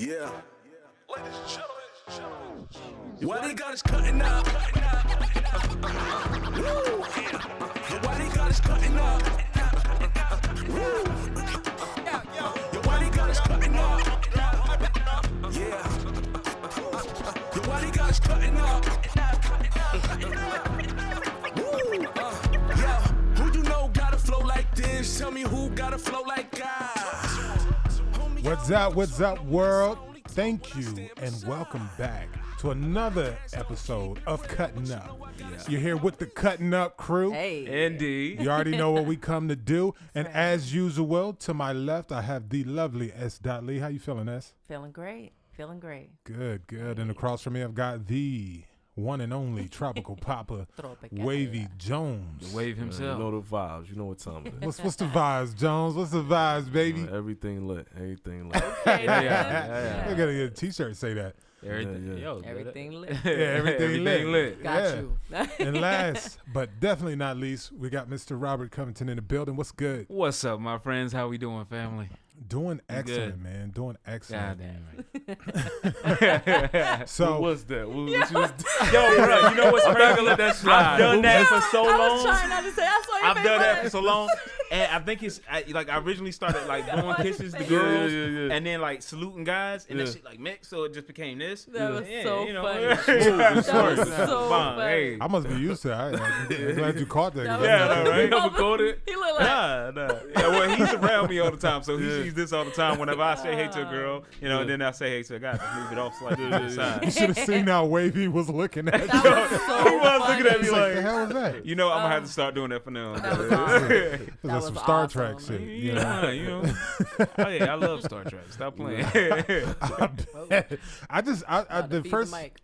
Yeah. Ladies and gentlemen. Why they got us cutting up? Woo. Why they got us cutting up? Woo. Why they got us cutting up? Yeah. Why they got us cutting up? Woo. Yeah. Who you know got a flow like this? Tell me who got a flow like God. What's up, world? Thank you, and welcome back to another episode of Cuttin' Up. Yeah. You're here with the Cuttin' Up crew. Hey. Indeed. You already know what we come to do. And as usual, to my left, I have the lovely SDOT Lee. How you feeling, S? Feeling great. Good. And across from me, I've got the one and only tropical papa, Wavyy Jonez. The wave himself. You know the vibes. You know what time it is. What's the vibes, Jones? What's the vibes, baby? Everything lit. Okay. I gotta get a t-shirt say that. Everything, Yeah. Everything lit. Yeah, everything lit. Got you. And last, but definitely not least, we got Mr. Rob Covington in the building. What's good? What's up, my friends? How we doing, family? Doing excellent, good. man. Doing excellent. God So What's that? Yo, bro, you know what's crazy? Let that slide. I've done that for so I was long. trying not to say. I saw your I've face done that like for so long, and I think it's like I originally started like blowing kisses to girls, Yeah. and then like saluting guys, and Yeah. that shit like mixed, so it just became this. That was so you know. funny. That That was so funny. Hey. I must be used to it. I'm glad you caught that. That was Yeah, so no, right? funny. Recorded. He looked like Nah. Yeah, well, he's around me all the time, so he sees this all the time. Whenever I say hey to a girl, you know, and then I say hey to a guy, just move it off slightly to the You side. should have seen how Wavyy was looking at you. that was so He was looking at me He's funny. like, the hell was that? You know, I'm gonna have to start doing that for now. That was awesome. It was That some was Star awesome. Trek shit. You know? Yeah, you know. Oh yeah, I love Star Trek. Stop playing. I the Feed first the mic.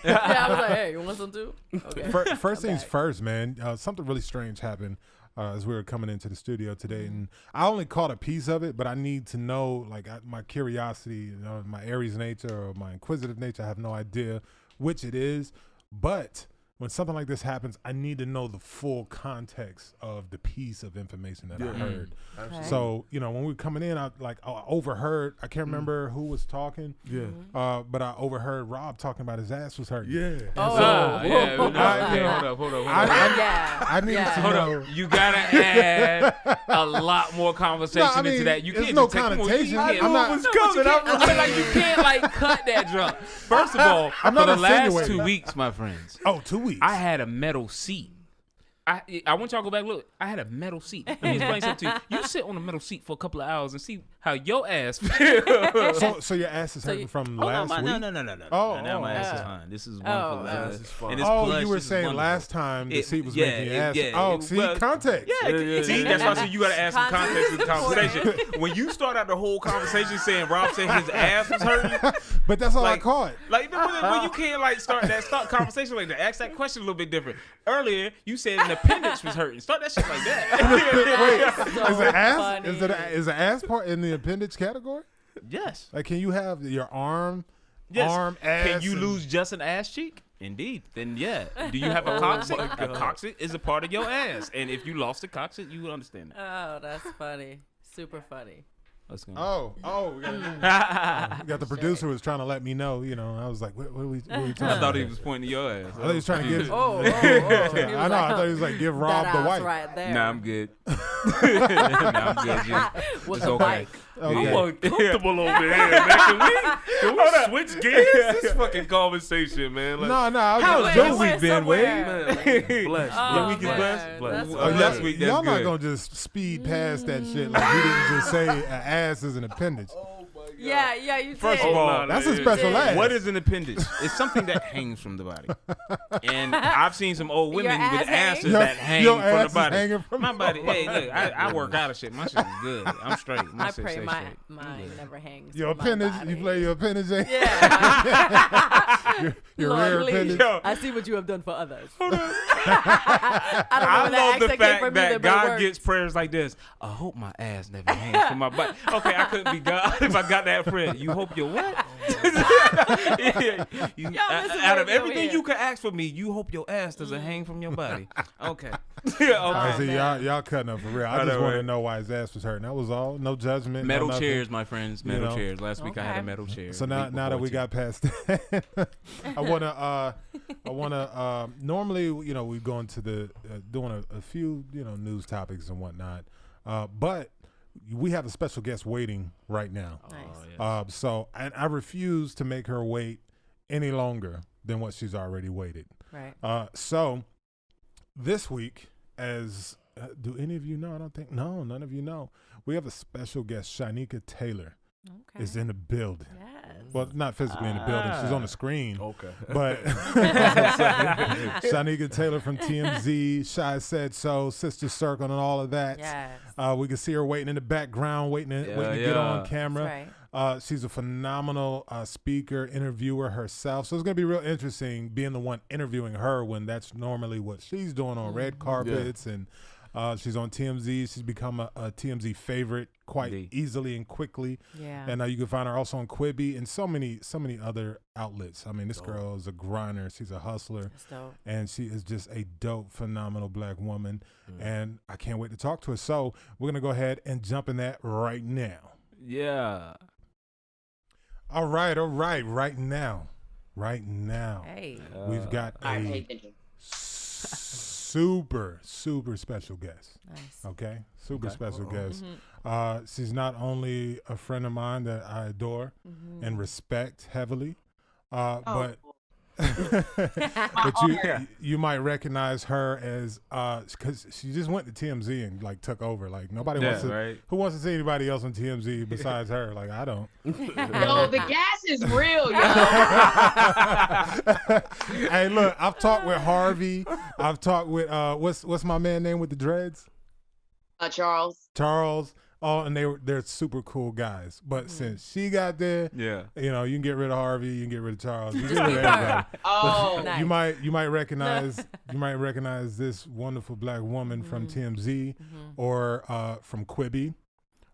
Yeah, I was like, hey, you want some too? Okay. first I'm things back. first, man. Something really strange happened as we were coming into the studio today, and I only caught a piece of it, but I need to know, like, my curiosity, my Aries nature or my inquisitive nature. I have no idea which it is, but when something like this happens, I need to know the full context of the piece of information that I heard. Okay. So, when we were coming in, I overheard, I can't remember who was talking, but I overheard Rob talking about his ass was hurting. Yeah. Oh, Yeah, whoa. hold up. I need to Hold know. up. You gotta add a lot more conversation into that. You there's can't no just take connotation. I I'm not. you can't like cut that jump. First of all, I'm for not the last insinuating. 2 weeks, my friends, Oh, 2 weeks. I had a metal seat. I want y'all to go back. Look, I had a metal seat. Let me explain something to you. You sit on a metal seat for a couple of hours and see how your ass feels. So your ass is hurting from Oh, last no, week? no. Oh, now my ass is oh. fine. This is Oh, wonderful. oh. This is fine. and it's Oh, plush. you were This is saying wonderful. last time the seat was yeah, making your ass. yeah, oh, it- see, well, context. Yeah, see, that's why I said you gotta add some context to the Context is conversation. When you start out the whole conversation saying Rob said his ass was hurting, But that's all like- I caught. like when you can't like start conversation like that. Ask that question a little bit different. Earlier, you said an appendix was hurting. Start that shit like that. Wait, is the ass? funny. Is the ass part in the appendage category? Yes. Like, can you have your arm, Yes. arm, ass? Can you and- lose just an ass cheek? Indeed. Then yeah. Do you have a coccyx? A coccyx is a part of your ass, and if you lost a coccyx, you would understand that. Oh, that's funny. Super funny. What's going on? Oh, we got the producer was trying to let me know. I was like, what are we talking I about? thought he was pointing to your ass. I thought he was trying to give. Oh. I know. I thought he was like, give Rob that the ass white. right there. Nah, I'm good. I'm good. G. With It's the okay. mic. Okay. I'm uncomfortable over here, man. Can we switch gears? This fucking conversation, man. Like, No, I was How's just your joking. week been, Wade? man, blessed. Oh, Your week is man. blessed? That's Oh, funny. last week, that's y'all not good. gonna just speed past that shit like you didn't just say an ass is an appendage. Yeah, you did. First of all, That's a yeah. special ass. what is an appendage? It's something that hangs from the body. And I've seen some old women Your with ass asses hangs? that hang Your from ass the is body. hanging from My the body, hey, look, I work out of shit. My shit is good. I'm straight. My I shit pray stay mine straight. never hangs. Your from my appendage? body. You play your appendage? Eh? Yeah. Your Lord, rear please. appendage? Yo. I see what you have done for others. I I love the fact from that either, but it God works. gets prayers like this. I hope my ass never hangs from my body. Okay, I couldn't be God if I got that prayer. You hope your what? Out of everything you could ask for me, you hope your ass doesn't hang from your body. Okay. All right, see, y'all cutting up for real. I just want to know why his ass was hurting. That was all. No judgment. Metal no chairs, my friends. Metal chairs. Last week I had a metal chair. So now that we got past that, I wanna normally, you know, we go into the doing a few, you know, news topics and whatnot, but we have a special guest waiting right now. Nice. So I refuse to make her wait any longer than what she's already waited. Right. So this week, as do any of you know? I don't think none of you know. We have a special guest, Shynieka Taylor. Okay. Is in the building. Yes. Well, not physically in the building. She's on the screen. Okay. But Shynieka Taylor from TMZ, Shy Said So, Sister Circle, and all of that. Yes. We can see her waiting in the background, waiting to get on camera. That's right. She's a phenomenal speaker, interviewer herself. So it's going to be real interesting being the one interviewing her when that's normally what she's doing on red carpets. And she's on TMZ. She's become a TMZ favorite quite easily and quickly. Yeah. And you can find her also on Quibi and so many other outlets. I mean, this girl is a grinder. She's a hustler. That's dope. And she is just a dope, phenomenal black woman. And I can't wait to talk to her. So we're going to go ahead and jump in that right now. Yeah. All right. Right now. Hey. We've got a super special guest. Nice. Okay? Super special guest. She's not only a friend of mine that I adore and respect heavily, but you might recognize her as because she just went to TMZ and like took over. Like nobody wants to. Who wants to see anybody else on TMZ besides her? Like I don't. Yo, the gas is real, yo. Hey, look, I've talked with Harvey. I've talked with what's my man name with the dreads? Charles. Oh, and they're super cool guys. But since she got there, you know, you can get rid of Harvey, you can get rid of Charles, you can get rid of everybody. Nice. You might recognize this wonderful black woman from TMZ or from Quibi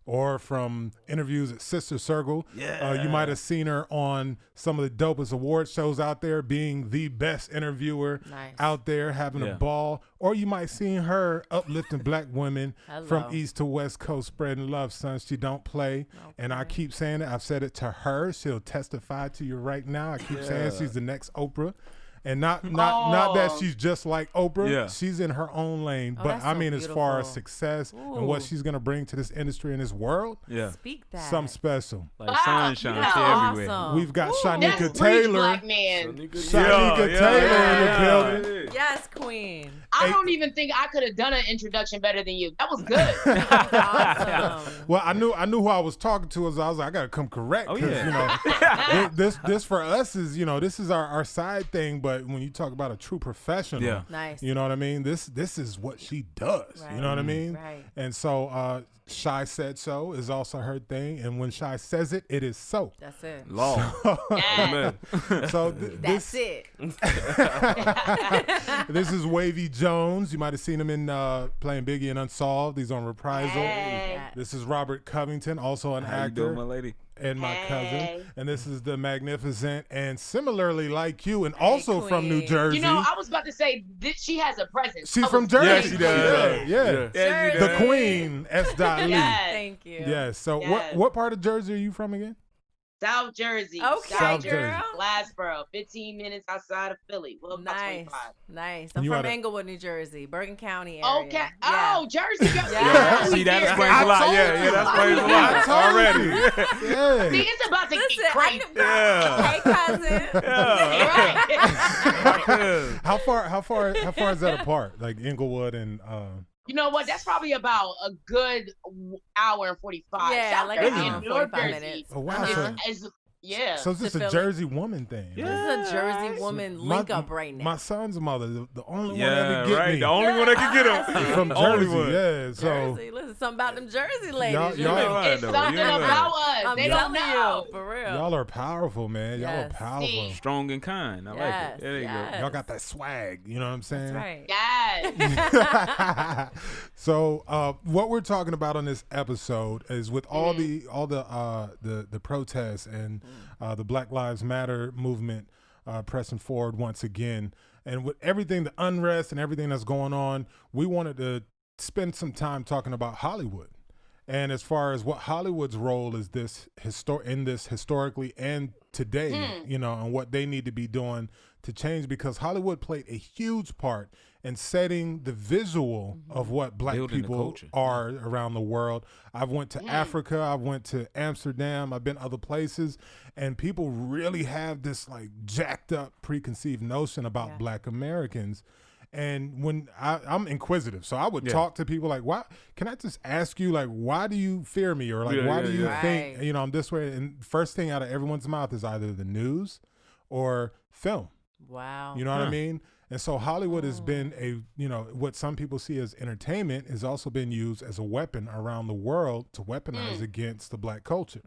or from interviews at Sister Circle. You might have seen her on some of the dopest award shows out there, being the best interviewer out there, having a ball. Or you might seen her uplifting black women from East to West Coast, spreading love, son. She don't play. And I keep saying it. I've said it to her. She'll testify to you right now. I keep saying she's the next Oprah. And not that she's just like Oprah. She's in her own lane. But I mean, as far as success and what she's going to bring to this industry and this world, Speak that. something special. Like sunshine everywhere. Awesome. We've got Shynieka That's Taylor. black man. Shynieka Taylor in the building. Yes, queen. I don't even think I could have done an introduction better than you. That was good. Awesome. Well, I knew who I was talking to. As I was like, I gotta come correct because you know, this for us is, you know, this is our side thing. But when you talk about a true professional, Nice. you know what I mean. This is what she does. You know what I mean. Right. And so Shy Said So is also her thing, and when Shy says it, it is so. That's it. Law. Amen. So That's it. This is Wavyy Jonez. You might have seen him in playing Biggie in Unsolved. He's on Reprisal. Hey. This is Robert Covington, also an How you actor. doing, my lady? And my cousin. And this is the magnificent and similarly like you and also from New queen. Jersey. You know, I was about to say she has a presence. She's from Jersey. Yeah, she does. Yeah. Jersey. The queen, SDOT Lee. Yes. Thank you. Yes. So Yes. what part of Jersey are you from again? South Jersey. Okay, South girl. Jersey. Glassboro, 15 minutes outside of Philly. Well, about Nice. 25. Nice. I'm You from oughta- Englewood, New Jersey, Bergen County area. Okay. Yeah. Oh, Jersey. Yeah. See, that Here. explains a lot. Yeah, that explains a I lot told already. you. See, Yeah. it's about to Listen, get crazy. Hey, cousin. Right. How far is that apart? Like Inglewood and You know what? That's probably about a good hour and 45. Yeah, South like Jersey an hour and and North 45 Jersey minutes. Oh, wow. Yeah. So it's just To a Philly. Jersey woman thing. This is a Jersey woman link up right now. My son's mother, the only one Yeah, that would get right. me. The only one that can get him. From Only Jersey, one. yeah. So Jersey, listen, something about them Jersey ladies. Y'all- you know? y'all- It's something about us. I'm They don't telling know. you, for real. y'all are powerful, man. Y'all are Yes. powerful. See. Strong and kind. I like Yes, it. There you yes. Y'all got that swag. You know what I'm saying? That's right. Yes. So what we're talking about on this episode is with all the protests and the Black Lives Matter movement pressing forward once again. And with everything, the unrest and everything that's going on, we wanted to spend some time talking about Hollywood. And as far as what Hollywood's role is in this historically and today, you know, and what they need to be doing to change, because Hollywood played a huge part in setting the visual of what Black Building the people culture. are around the world. I've went to Africa, I've went to Amsterdam, I've been other places, and people really have this like jacked up preconceived notion about Black Americans. And when I'm inquisitive, so I would talk to people like, why can I just ask you, like, why do you fear me? Or like, why do you think, you know, I'm this way? And first thing out of everyone's mouth is either the news or film. Wow. You know what I mean? And so Hollywood has been what some people see as entertainment has also been used as a weapon around the world to weaponize against the Black culture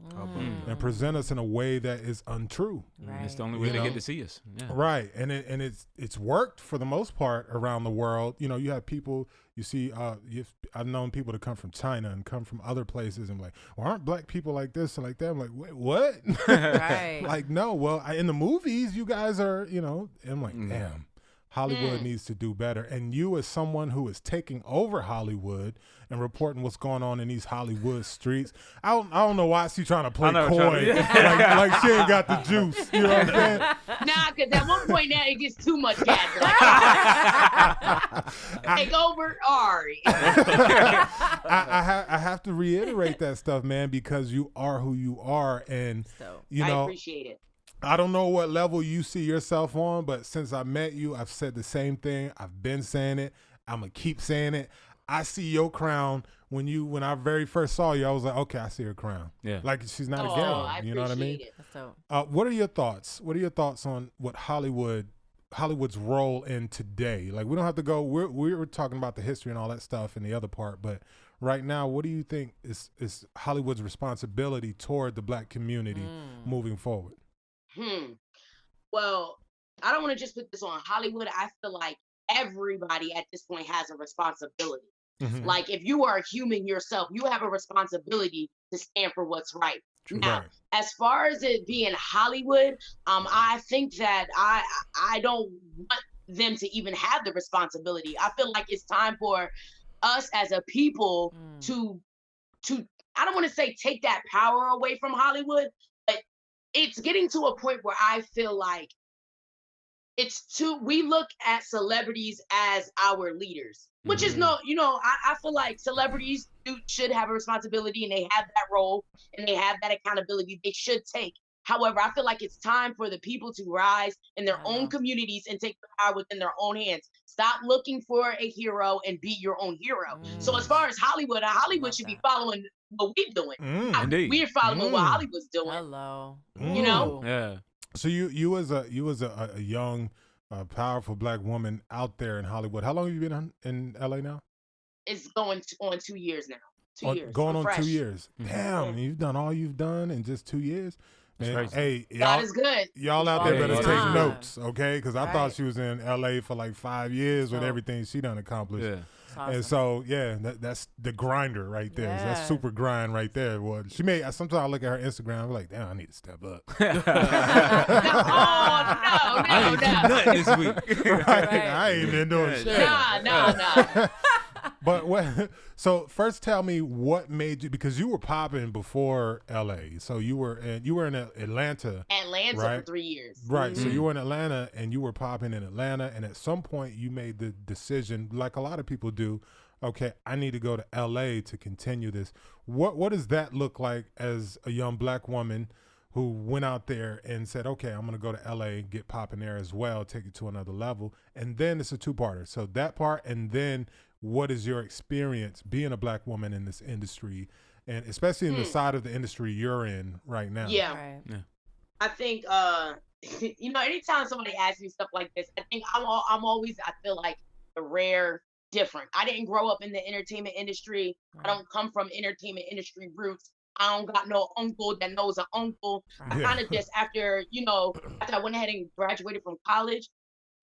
and present us in a way that is untrue. Right. It's the only way they get to see us. Yeah. Right. And it's worked for the most part around the world. You know, you have people, you see, I've known people to come from China and come from other places and like, well, aren't Black people like this and like that? I'm like, wait, what? Right. Like, no, well, in the movies, you guys are, you know, and I'm like, damn. Hollywood needs to do better. And you, as someone who is taking over Hollywood and reporting what's going on in these Hollywood streets, I don't know why she's trying to play coy, like she ain't got the juice. You know what I'm saying? Nah, because at one point now it gets too much gas. Take over, Ari. I have to reiterate that stuff, man, because you are who you are, and you know, I appreciate it. I don't know what level you see yourself on, but since I met you, I've said the same thing. I've been saying it. I'm going to keep saying it. I see your crown. When I very first saw you, I was like, okay, I see her crown. Yeah. Like she's not a game. You know what I mean? What are your thoughts? What are your thoughts on what Hollywood's role in today? Like, we don't have to go, we were talking about the history and all that stuff in the other part, but right now, what do you think is Hollywood's responsibility toward the Black community moving forward? Well, I don't want to just put this on Hollywood. I feel like everybody at this point has a responsibility. Like, if you are a human yourself, you have a responsibility to stand for what's right. Now, as far as it being Hollywood, I think that I don't want them to even have the responsibility. I feel like it's time for us as a people to I don't want to say take that power away from Hollywood, but it's getting to a point where I feel like we look at celebrities as our leaders, which is I feel like celebrities should have a responsibility, and they have that role and they have that accountability they should take. However, I feel like it's time for the people to rise in their own communities and take the power within their own hands. Stop looking for a hero and be your own hero. So as far as Hollywood should be following what we're doing. We're following what Hollywood's doing. Hello. You know? Yeah. So you as a young, powerful Black woman out there in Hollywood, how long have you been in LA now? It's going on 2 years now. 2 years. Going on fresh. 2 years. Damn, you've done all you've done in just 2 years. Man, hey, God is good. Y'all out there better take notes, okay? Because I thought she was in LA for like 5 years with everything she done accomplished. Yeah. Awesome. And so, that's the grinder right there. Yeah. That's super grind right there. Well, sometimes I look at her Instagram, I'm like, damn, I need to step up. I ain't do nothing this week. I ain't been doing shit. Nah. But so first tell me what made you, because you were popping before LA. So you were in Atlanta. Right? For 3 years. Right. So you were in Atlanta and you were popping in Atlanta, and at some point you made the decision, like a lot of people do, okay, I need to go to LA to continue this. What does that look like as a young Black woman who went out there and said, okay, I'm going to go to LA, get popping there as well, take it to another level? And then it's a two-parter. So that part, and then what is your experience being a Black woman in this industry, and especially in the side of the industry you're in right now? Yeah. I think, anytime somebody asks me stuff like this, I think I feel like the rare different. I didn't grow up in the entertainment industry. I don't come from entertainment industry roots. I don't got no uncle that knows an uncle. I kind of just, after I went ahead and graduated from college,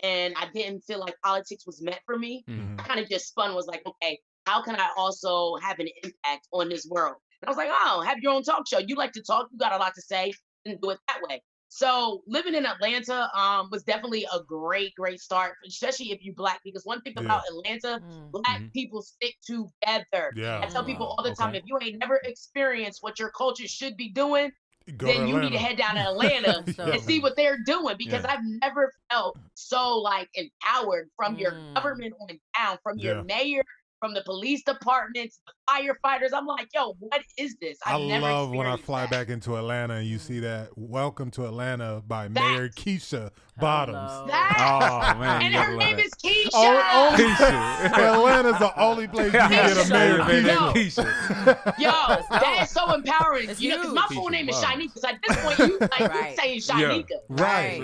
and I didn't feel like politics was meant for me, I kind of just was like, okay, how can I also have an impact on this world? And I was like, oh, have your own talk show. You like to talk. You got a lot to say. and do it that way. So living in Atlanta was definitely a great start, especially if you Black, because one thing about Atlanta, Black people stick together. Yeah. I tell people all the time, Okay. if you ain't never experienced what your culture should be doing, Go then to you need to Atlanta. head down to Atlanta and see what they're doing, because I've never felt so like empowered from your government on down, from your mayor, from the police departments, the firefighters. I'm like, yo, what is this? I I've never love when I experienced fly that. back into Atlanta and you see that "Welcome to Atlanta" by Mayor Keisha Bottoms. That. Oh man, And you her gotta love name that. is Keisha. Atlanta's the only place you can get a Mayor Keisha. Keisha. Yo, that is so empowering. It's You know, 'cause my full huge. name is Wow. Shynieka. So at this point, you like Right. you saying Shynieka. Right.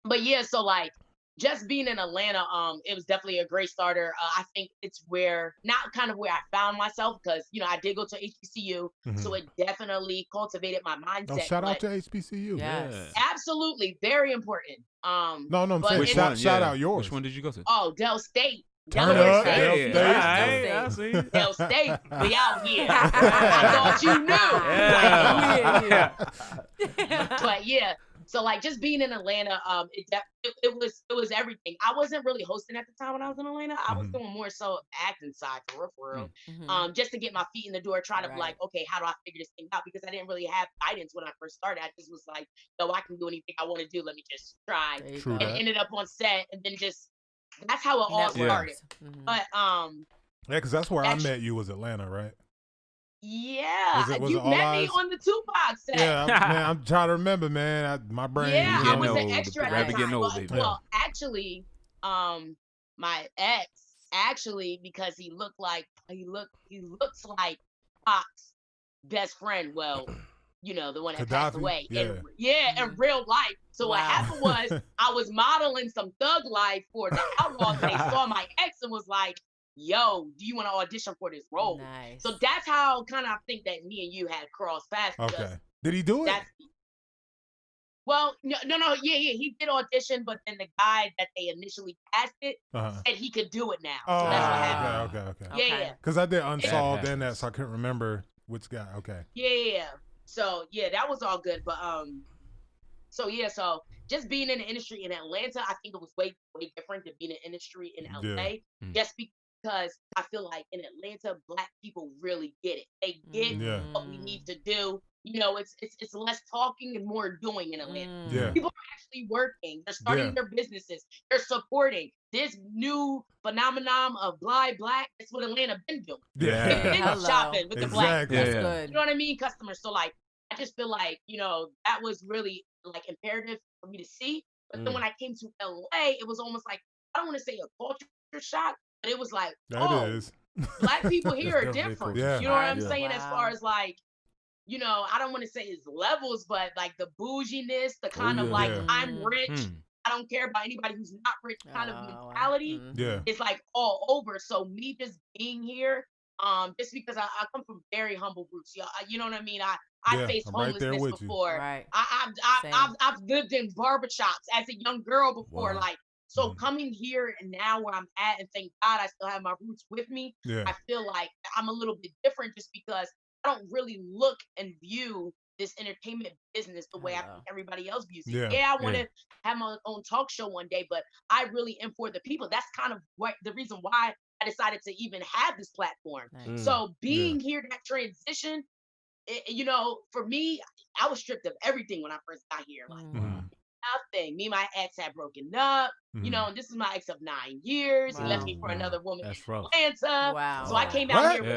But yeah, so like just being in Atlanta, it was definitely a great starter. I think it's where not kind of where I found myself, because you know I did go to HBCU, so it definitely cultivated my mindset. Oh, shout out but to HBCU. Yes. absolutely very important. No, I'm But saying it- shout out yours. Which one did you go to? Oh, Dell State. Turn Delaware up, State. Dell Hey, State. I see. Dell State, we out here. I thought you knew. Yeah. But yeah, so like just being in Atlanta, it was everything. I wasn't really hosting at the time when I was in Atlanta. I was doing more so acting side for real. Just to get my feet in the door, try to be like, okay, how do I figure this thing out? Because I didn't really have guidance when I first started. I just was like, no, I can do anything I want to do. Let me just try. True And that. ended up on set, and then just that's how it all started. But Yeah, because that's where That's- I met you was Atlanta, right? yeah, Was you it All met me Eyes? on the Tupac set. Yeah, man, I'm trying to remember, man. My brain. Yeah, you I know. was an old. extra at Rabbit that getting time. old, Well, baby. well, actually, my ex, because he looks like Pac's best friend. Well, you know, the one that passed Gaddafi? away. Yeah. In real life. So what happened was I was modeling some thug life for the Outlaws. They saw my ex and was like, yo, do you want to audition for this role? Nice. So that's how kind of I think that me and you had crossed paths. because Okay. Did he do it? That's well, no, yeah, he did audition, but then the guy that they initially casted said he could do it now. Oh, So that's what happened. okay. Yeah, Because I did Unsolved happens. and that, so I couldn't remember which guy. Okay. yeah. So yeah, that was all good, but so just being in the industry in Atlanta, I think it was way different than being in the industry in LA, just because I feel like in Atlanta, Black people really get it. They get what we need to do. You know, it's less talking and more doing in Atlanta. Yeah. People are actually working. They're starting their businesses. They're supporting this new phenomenon of Black. That's what Atlanta been doing. Yeah. They've been shopping with the Black. Exactly. That's Yeah. good. You know what I mean? Customers. So like, I just feel like, you know, that was really like imperative for me to see. But then when I came to LA, it was almost like, I don't want to say a culture shock, but it was like, That is. Black people here are definitely different. cool. Yeah. You know what I'm Yeah. saying? As far as like, you know, I don't want to say it's levels, but like the bouginess, the kind of like, yeah. I'm rich. I don't care about anybody who's not rich kind of mentality. Yeah. It's like all over. So me just being here, just because I come from very humble roots, you know what I mean? I faced I'm right there homelessness with you. before. Right. I've lived in barbershops as a young girl before. Wow. Like, so coming here and now where I'm at, and thank God I still have my roots with me. Yeah. I feel like I'm a little bit different just because I don't really look and view this entertainment business the way I think everybody else views it. Yeah. I want to have my own talk show one day, but I really am for the people. That's kind of the reason why I decided to even have this platform. Nice. So being here, that transition, you know, for me, I was stripped of everything when I first got here. Like nothing. Me and my ex had broken up. You know, and this is my ex of 9 years. He left me for another woman in That's rough. Atlanta. Wow. So I came out What? here with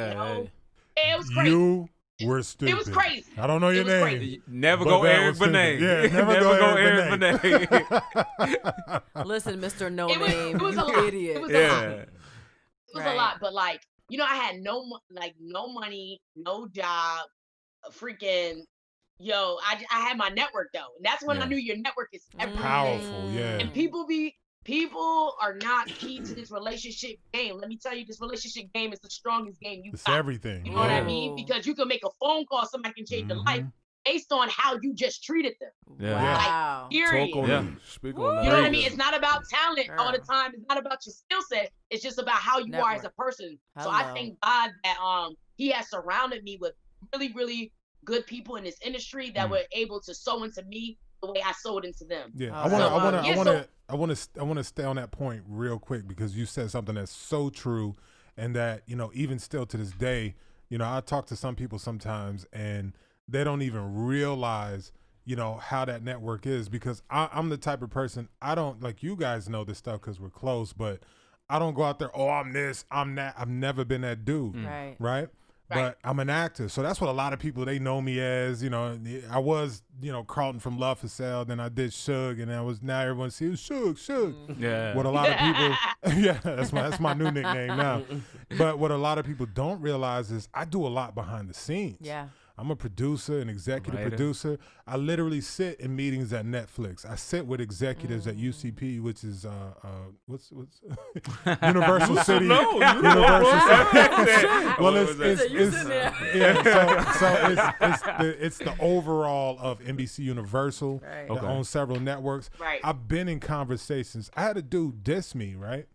Yeah, it was crazy. You were stupid. It was crazy. I don't know your was name. crazy. Never But go that Eric was stupid. Benet. Yeah, never go Eric Benet. Listen, Mr. No It was- Name, it was you a lot. idiot. It was a lot. Yeah. It was Right. a lot, but like, you know, I had no money, no job, freaking, I had my network though. And that's when I knew your network is everything. Powerful, yeah. And people are not key to this relationship game. Let me tell you, this relationship game is the strongest game you It's got. everything. You know what I Yeah. mean? Because you can make a phone call, somebody can change your life based on how you just treated them. Yeah. Wow. Period. Talk on Yeah. it. Speak on that. You know what I mean? It's not about talent all the Girl. time. It's not about your skill set. It's just about how you are as a Network. person. So I Hello. thank God that he has surrounded me with really, really good people in this industry that were able to sow into me the way I sowed into them. Yeah, Oh, I want to stay on that point real quick because you said something that's so true, and that even still to this day, I talk to some people sometimes and they don't even realize how that network is, because I'm the type of person, I don't, like, you guys know this stuff because we're close, but I don't go out there, oh, I'm this, I'm that. I've never been that dude, right? But I'm an actor, so that's what a lot of people, they know me as. I was, Carlton from Love for Sale, then I did Suge, and now everyone sees Suge. Yeah. What a lot of people, yeah, that's my new nickname now. But what a lot of people don't realize is I do a lot behind the scenes. Yeah. I'm a producer, an executive producer. I literally sit in meetings at Netflix. I sit with executives at UCP, which is what's Universal City. Universal City. Well, it's the overall of NBC Universal that owns several networks. Right. I've been in conversations. I had a dude diss me, right?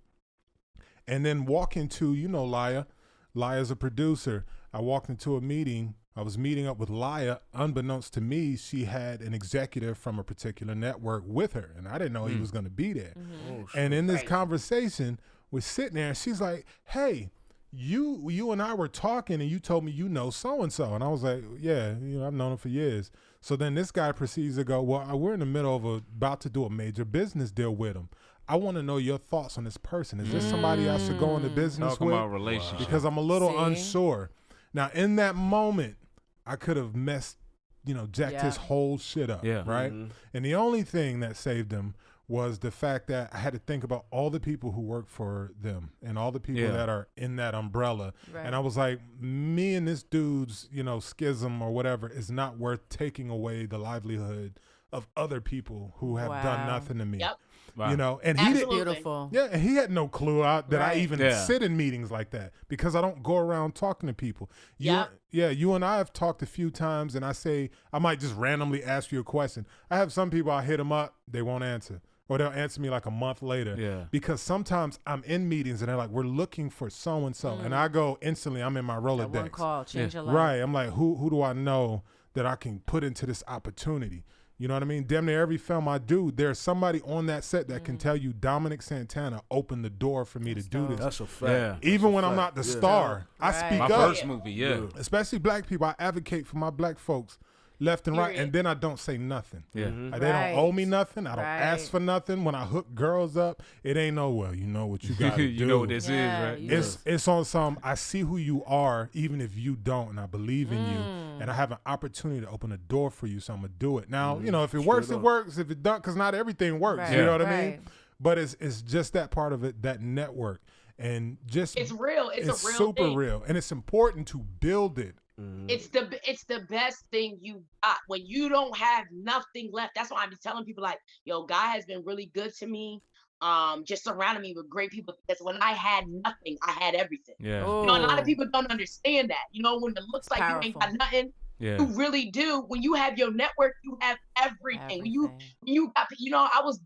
And then walk into, Laya. Laya's a producer. I walked into a meeting. I was meeting up with Laya. Unbeknownst to me, she had an executive from a particular network with her, and I didn't know he was going to be there. Oh, and in this conversation, we're sitting there, and she's like, hey, you and I were talking, and you told me you know so-and-so. And I was like, yeah, I've known him for years. So then this guy proceeds to go, well, we're in the middle of about to do a major business deal with him. I want to know your thoughts on this person. Is this somebody I should go into business with? About relationship. Because I'm a little unsure. Now, in that moment, I could have jacked his whole shit up, right? And the only thing that saved him was the fact that I had to think about all the people who work for them and all the people that are in that umbrella. Right. And I was like, me and this dude's, schism or whatever is not worth taking away the livelihood of other people who have done nothing to me. Yep. Wow. And he did beautiful. Yeah, and he had no clue that I even sit in meetings like that, because I don't go around talking to people. You and I have talked a few times, and I might just randomly ask you a question. I have some people, I hit them up, they won't answer. Or they'll answer me like a month later. Yeah. Because sometimes I'm in meetings and they're like, we're looking for so-and-so. And I go instantly, I'm in my Rolodex. That one call, change your life. Right. I'm like, who do I know that I can put into this opportunity? You know what I mean? Damn near every film I do, there's somebody on that set that can tell you Dominic Santana opened the door for me to do this. That's a fact. Yeah. Even when I'm not the star, I speak My up. first movie, Especially black people. I advocate for my black folks left and right, and then I don't say nothing. Yeah. They don't owe me nothing. I don't ask for nothing. When I hook girls up, it ain't no, well, you know what you got to do. You know what this is, right? It's on some, I see who you are, even if you don't, and I believe in you, and I have an opportunity to open a door for you, so I'm going to do it. Now, if it works, it works. If it doesn't, because not everything works, you know what I mean? But it's just that part of it, that network. And just it's real. It's a real super thing. real, and it's important to build it. It's the best thing you got when you don't have nothing left. That's why I be telling people like, yo, God has been really good to me. Just surrounding me with great people, because when I had nothing, I had everything. Yeah. A lot of people don't understand that. When it looks like you ain't got nothing, you really do. When you have your network, you have everything. When you got, I was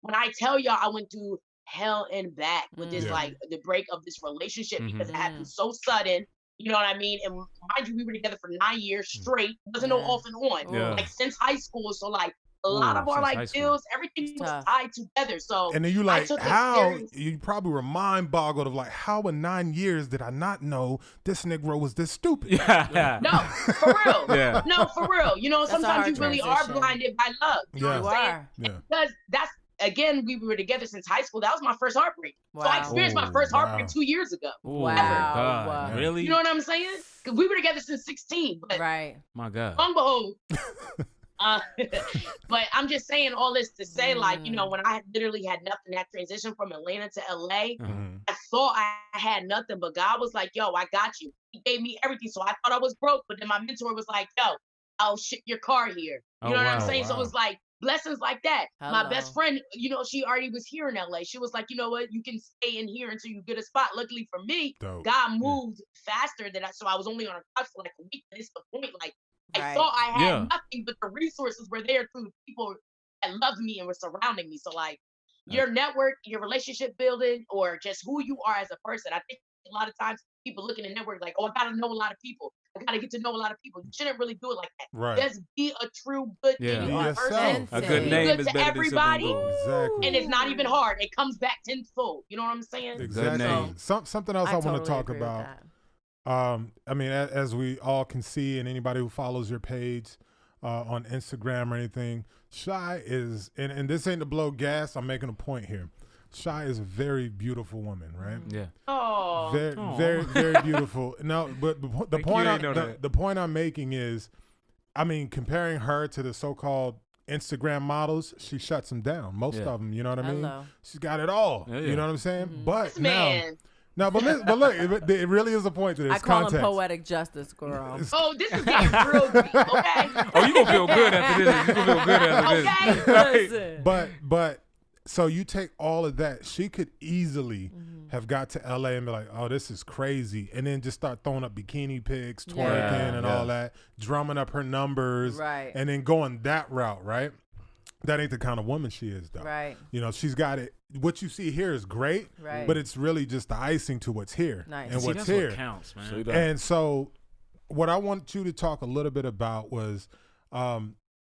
when I tell y'all I went through hell and back with this like the break of this relationship because it happened so sudden. You know what I mean? And mind you, we were together for 9 years straight. Wasn't no off and on. Like since high school. So like a lot of our like bills, everything was tied together. So and then you like, how you probably were mind boggled of like, how in 9 years did I not know this Negro was this stupid? No, for real. No, for real. Sometimes you really are blinded by love. You know what I'm saying? Because that's, again, we were together since high school. That was my first heartbreak. So I experienced my first heartbreak 2 years ago. Wow. Really? You know what I'm saying? Because we were together since 16. But my God. Long behold. But I'm just saying all this to say, like, when I literally had nothing, that transition from Atlanta to LA, I thought I had nothing, but God was like, yo, I got you. He gave me everything. So I thought I was broke, but then my mentor was like, yo, I'll ship your car here. You know what I'm saying? So it was like, blessings like that. My best friend, she already was here in LA. She was like, you know what? You can stay in here until you get a spot. Luckily for me, God moved faster than so I was only on a couch for like a week. And it's the point, like, I thought I had nothing, but the resources were there through the people that loved me and were surrounding me. So like your network, your relationship building, or just who you are as a person. I think a lot of times people look at the network like, oh, I gotta know a lot of people. I gotta get to know a lot of people. You shouldn't really do it like that. Right. Just be a true good Yeah. genuine Be person. yourself. A Be good name Good is to better everybody. than silver and gold. Exactly. And it's not even hard. It comes back tenfold. You know what I'm saying? Exactly. name. Something else I want to totally talk agree with about. that. I mean, as we all can see, and anybody who follows your page on Instagram or anything, Shy is, and this ain't to blow gas. I'm making a point here. Shy is a very beautiful woman, right? Yeah. Oh. Very, Aw. very, very beautiful. No, but the Like, point you ain't know the, that. the point I'm making is, I mean, comparing her to the so-called Instagram models, she shuts them down. Most Yeah. of them, you know what I mean? Hello. She's got it all. Yeah, You yeah. know what I'm saying? But This now, man. no, but look, it really is a point to this. I call context. him poetic justice, girl. Oh, this is getting real deep, okay? Oh, you gonna feel good after this. You gonna feel good after this. Okay? Listen. But so you take all of that. She could easily have got to LA and be like, "Oh, this is crazy," and then just start throwing up bikini pics, twerking, Yeah. and all that, drumming up her numbers, Right. and then going that route, right? That ain't the kind of woman she is, though. Right. You know, she's got it. What you see here is great, Right. but it's really just the icing to what's here Nice. and See, what's that's here. what counts, man. See that? And so, what I want you to talk a little bit about was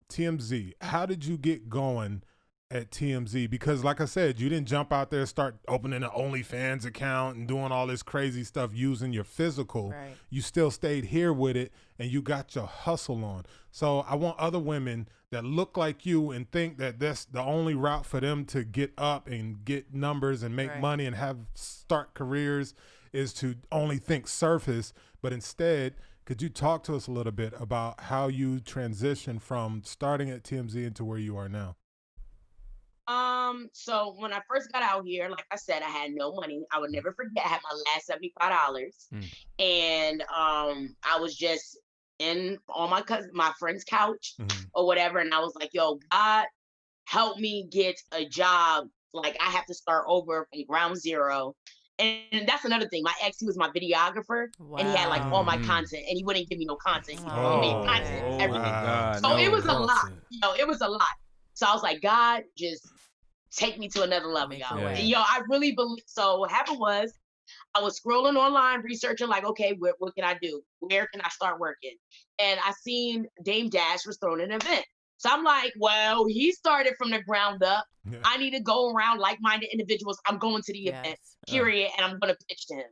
TMZ. How did you get going at TMZ? Because, like I said, you didn't jump out there and start opening an OnlyFans account and doing all this crazy stuff using your physical. Right. You still stayed here with it, and you got your hustle on. So I want other women that look like you and think that that's the only route for them to get up and get numbers and make Right. money and start careers is to only think surface, but instead, could you talk to us a little bit about how you transitioned from starting at TMZ into where you are now? So when I first got out here, like I said, I had no money. I would never forget. I had my last $75, and I was just on my friend's couch or whatever, and I was like, "Yo, God, help me get a job. Like I have to start over from ground zero." And that's another thing. My ex, he was my videographer, and he had like all my content, and he wouldn't give me no content. He made content, everything. God, So no it was a lot. content. It was a lot. So I was like, God, just take me to another level, Make y'all. a way. And, I really believe. So what happened was, I was scrolling online, researching like, okay, what can I do? Where can I start working? And I seen Dame Dash was throwing an event. So I'm like, well, he started from the ground up. Yeah. I need to go around like-minded individuals. I'm going to the event, Yes. period, and I'm going to pitch to him.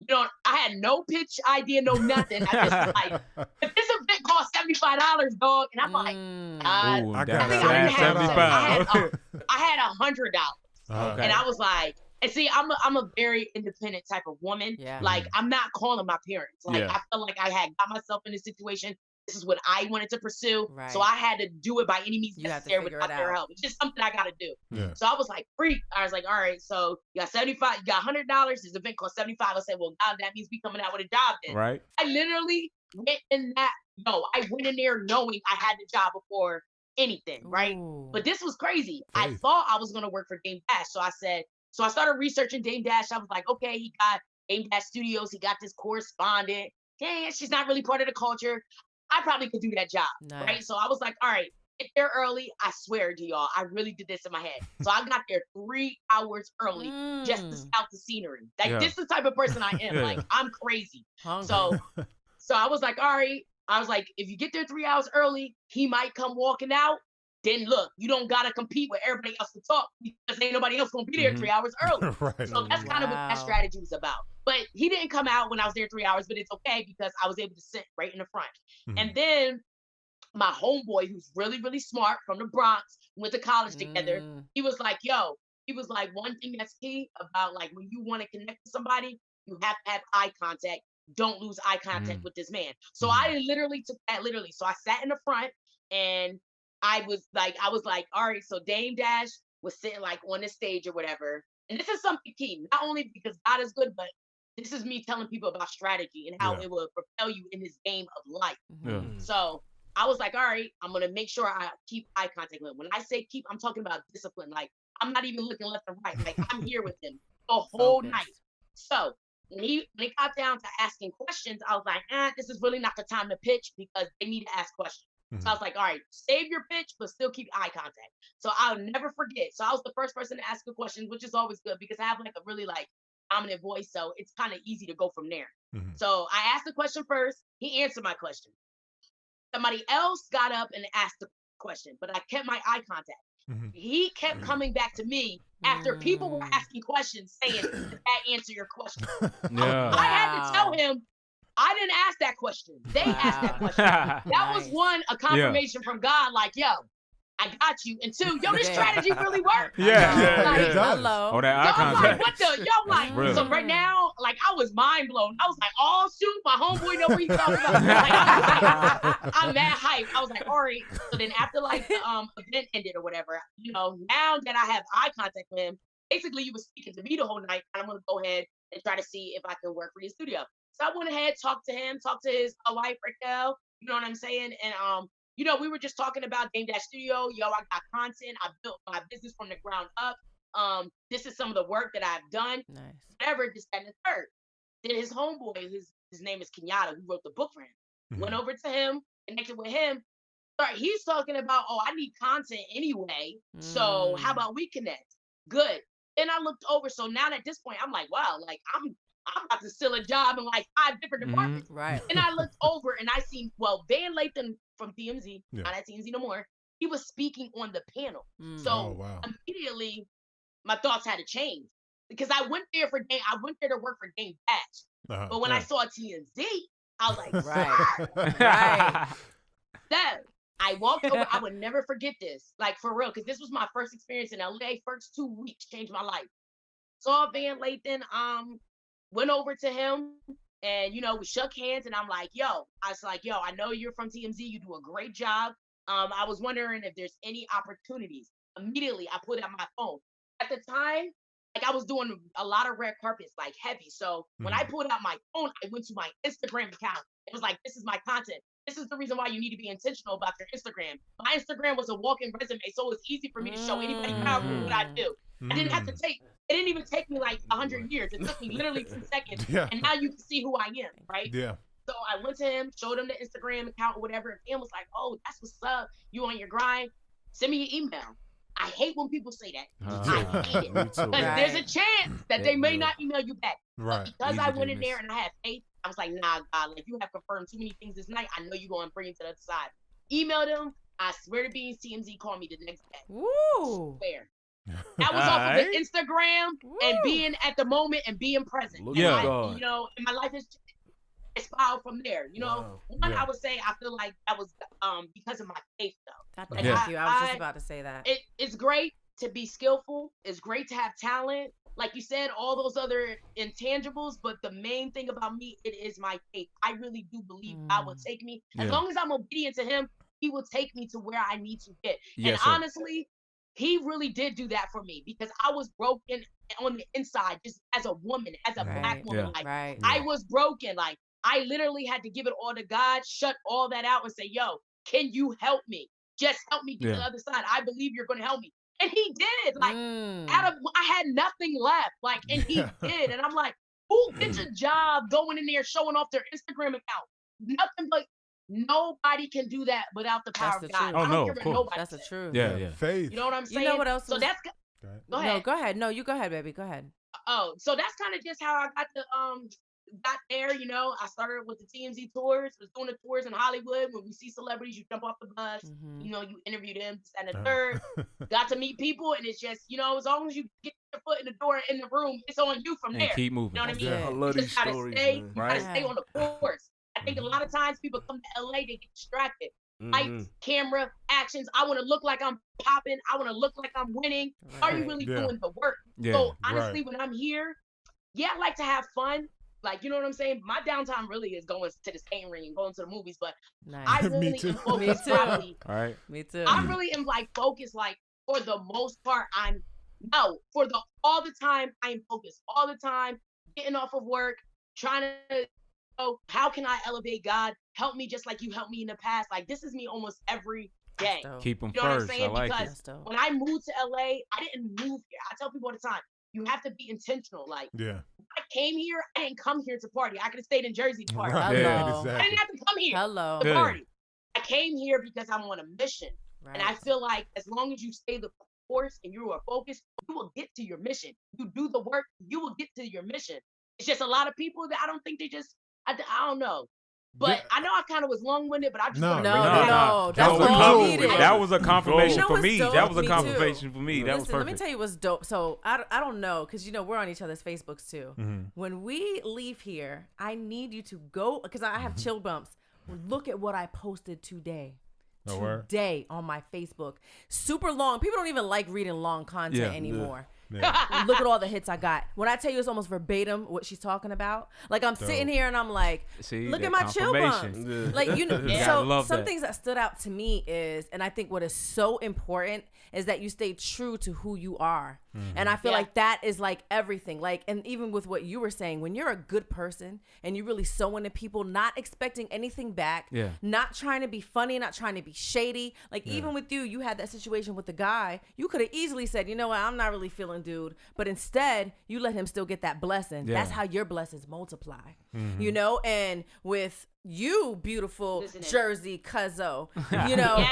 I had no pitch idea, no nothing. I just like, but this event cost $75, dog. And I'm like, God, Ooh, I down got to I think I last had $75. I had $100. Okay. And I was like, and see, I'm a very independent type of woman. Yeah. Like, I'm not calling my parents. Like, Yeah. I felt like I had got myself in this situation. This is what I wanted to pursue. Right. So I had to do it by any means You have to necessary figure without it their out. help. It's just something I got to do. Yeah. So I was like, freak. I was like, all right, so you got 75, you got $100. This event cost 75. I said, well, God, that means we coming out with a job then. Right? I literally went in I went in there knowing I had the job before anything, right? Ooh. But this was crazy. I Faith. thought I was going to work for Dame Dash. So I started researching Dame Dash. I was like, okay, he got Dame Dash Studios. He got this correspondent. Yeah, she's not really part of the culture. I probably could do that job, Nice. right? So I was like, all right, get there early. I swear to y'all, I really did this in my head. So I got there 3 hours early just to scout the scenery. Like, Yeah. this is the type of person I am. Yeah. Like, I'm crazy. Hungry. So I was like, all right. I was like, if you get there 3 hours early, he might come walking out. Then look, you don't gotta compete with everybody else to talk because ain't nobody else gonna be there 3 hours early. Right. So that's kind of what that Wow. strategy was about. But he didn't come out when I was there 3 hours, but it's okay because I was able to sit right in the front. And then my homeboy, who's really, really smart from the Bronx, went to college together. He was like, one thing that's key about like when you want to connect with somebody, you have to have eye contact. Don't lose eye contact with this man. So I literally took that literally. So I sat in the front and I was like, all right, so Dame Dash was sitting like on the stage or whatever. And this is something key, not only because God is good, but this is me telling people about strategy and how Yeah. it will propel you in this game of life. Yeah. So I was like, all right, I'm going to make sure I keep eye contact with him. When I say keep, I'm talking about discipline. Like, I'm not even looking left and right. Like, I'm here with him the whole Focused. night. So when it got down to asking questions, I was like, this is really not the time to pitch because they need to ask questions. So I was like, all right, save your pitch, but still keep eye contact. So I'll never forget. So I was the first person to ask a question, which is always good because I have like a really like dominant voice. So it's kind of easy to go from there. So I asked the question first. He answered my question. Somebody else got up and asked the question, but I kept my eye contact. He kept coming back to me after people were asking questions, saying, "Did that answer your question?" Yeah. I had to tell him, I didn't ask that question. They asked that question. That was one, a confirmation from God, like, yo, I got you. And two, yo, this strategy really worked. Yeah. Like, it does. Hello. Oh, that eye yo, I'm like, contact. what the? Yo, like, real. so right now, like, I was mind blown. I was like, oh, shoot, my homeboy know what he's talking about. Like, I'm mad hype. I was like, all right. So then after, like, the event ended or whatever, you know, now that I have eye contact with him, basically, he was speaking to me the whole night. And I'm going to go ahead and try to see if I can work for your studio. So I went ahead, talked to him, talked to his wife, Raquel, you know what I'm saying? And, you know, we were just talking about Game Dash Studio. Yo, I got content. I built my business from the ground up. This is some of the work that I've done. Nice. Whatever, this, that, and the third. Then his homeboy, his name is Kenyatta, who wrote the book for him. Went over to him, connected with him. Sorry, he's talking about, oh, I need content anyway. So how about we connect? Good. Then I looked over. So now at this point, I'm like, wow, like I'm about to steal a job in like 5 different departments. Right. And I looked over and I seen, well, Van Lathan from TMZ, not at TMZ no more, he was speaking on the panel. So immediately my thoughts had to change because I went there to work for Game Dash. But when I saw TMZ, I was like, Right. That I walked over, I would never forget this, like for real, because this was my first experience in LA. First 2 weeks changed my life. Saw Van Lathan, went over to him and, you know, we shook hands and I'm like, yo, I know you're from TMZ. You do a great job. I was wondering if there's any opportunities. Immediately, I put out my phone. At the time, like I was doing a lot of red carpets, like heavy. So when I pulled out my phone, I went to my Instagram account. It was like, this is my content. This is the reason why you need to be intentional about your Instagram. My Instagram was a walk-in resume, so it was easy for me to show anybody powerful what I do. I didn't have to it didn't even take me like 100 years. It took me literally 2 seconds. And now you can see who I am, right? Yeah. So I went to him, showed him the Instagram account or whatever, and he was like, oh, that's what's up. You on your grind? Send me your email. I hate when people say that. I hate it. Because there's a chance that they may not email you back. Right. But because I went in there and I had faith, I was like, nah, God, like you have confirmed too many things this night. I know you're going to bring it to the other side. Emailed him. I swear to being TMZ called me the next day. Woo. Swear. That was off of the Instagram and being at the moment and being present. You know, and my life is spiraled from there. You know, I would say I feel like that was because of my faith though. Thank you. I was just about to say that. It's great to be skillful. It's great to have talent. Like you said, all those other intangibles, but the main thing about me, it is my faith. I really do believe God will take me. As long as I'm obedient to him, he will take me to where I need to get. And honestly, he really did do that for me because I was broken on the inside, just as a woman, as a Black woman. I was broken. Like, I literally had to give it all to God, shut all that out and say, yo, can you help me? Just help me get to the other side. I believe you're going to help me. And he did. Like, I had nothing left. Like, and he did. And I'm like, who gets a job going in there showing off their Instagram account? Nothing but nobody can do that without the power of God. Oh, no, of course. That's the truth. Yeah. Faith. You know what I'm saying? You know what else? So that's go ahead. No, go ahead. No, you go ahead, baby. Go ahead. Oh, so that's kind of just how I got there. You know, I started with the TMZ tours, was doing the tours in Hollywood. When we see celebrities, you jump off the bus, you know, you interview them, this and the third. Got to meet people, and it's just, you know, as long as you get your foot in the door in the room, it's on you from there. Keep moving. You know what I mean? Yeah. I love You these just gotta stories, stay, man. you gotta stay on the course. I think a lot of times people come to LA, they get distracted. Lights, camera, actions. I want to look like I'm popping. I want to look like I'm winning. Are you really doing the work? So honestly, when I'm here, I like to have fun. Like, you know what I'm saying? My downtime really is going to the skating ring and going to the movies, but I really am focused. Probably, all right. Me too. I really am like focused. Like for the most part, all the time I am focused. All the time, getting off of work, trying to. How can I elevate God? Help me just like you helped me in the past. Like this is me almost every day. Keep them you know first. What I'm saying? I like because it. when I moved to LA, I didn't move here. I tell people all the time, you have to be intentional. Like I came here, I didn't come here to party. I could have stayed in Jersey to party. Right. Hello. Exactly. I didn't have to come here to party. I came here because I'm on a mission. Right. And I feel like as long as you stay the course and you are focused, you will get to your mission. You do the work, you will get to your mission. It's just a lot of people that I don't think they just I don't know. But I know I kind of was long-winded, but I just wanted to No. bring That's was all cool. needed. That was a confirmation You know for what's me. dope? That was a Me confirmation for me. That was Listen, let perfect. me tell you what's dope. So I don't know, because we're on each other's Facebooks too. Mm-hmm. When we leave here, I need you to go, because I have chill bumps. Look at what I posted today. No word? Today on my Facebook. Super long. People don't even like reading long content Yeah. anymore. Yeah. Look at all the hits I got. When I tell you it's almost verbatim what she's talking about, like I'm sitting here and I'm like, See, look that at my chill bumps. confirmation. Like, Gotta so love some that. things that stood out to me is, and I think what is so important is that you stay true to who you are. And I feel like that is like everything. Like, and even with what you were saying, when you're a good person and you really sow into people, not expecting anything back, not trying to be funny, not trying to be shady. Like, even with you had that situation with the guy. You could have easily said, you know what, I'm not really feeling dude. But instead, you let him still get that blessing. Yeah. That's how your blessings multiply. And with you, beautiful Isn't it? Jersey cuzzo,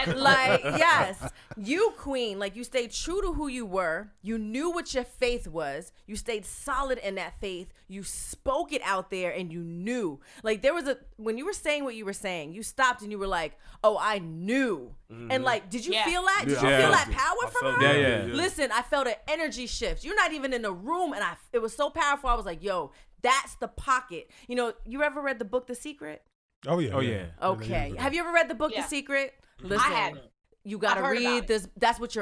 like, yes, you queen, like you stayed true to who you were. You knew what your faith was. You stayed solid in that faith. You spoke it out there, and you knew. Like, there was when you were saying what you were saying, you stopped and you were like, oh, I knew. And like, did you feel that? Did you Yeah. feel I that felt power from felt her? it. Yeah. Listen, I felt an energy shift. You're not even in the room, and it was so powerful. I was like, yo, that's the pocket. You ever read the book The Secret? Oh yeah. Oh, yeah. Okay. Have you ever read the book Yeah. The Secret? Listen, I haven't. you gotta I've heard about read it. this. That's what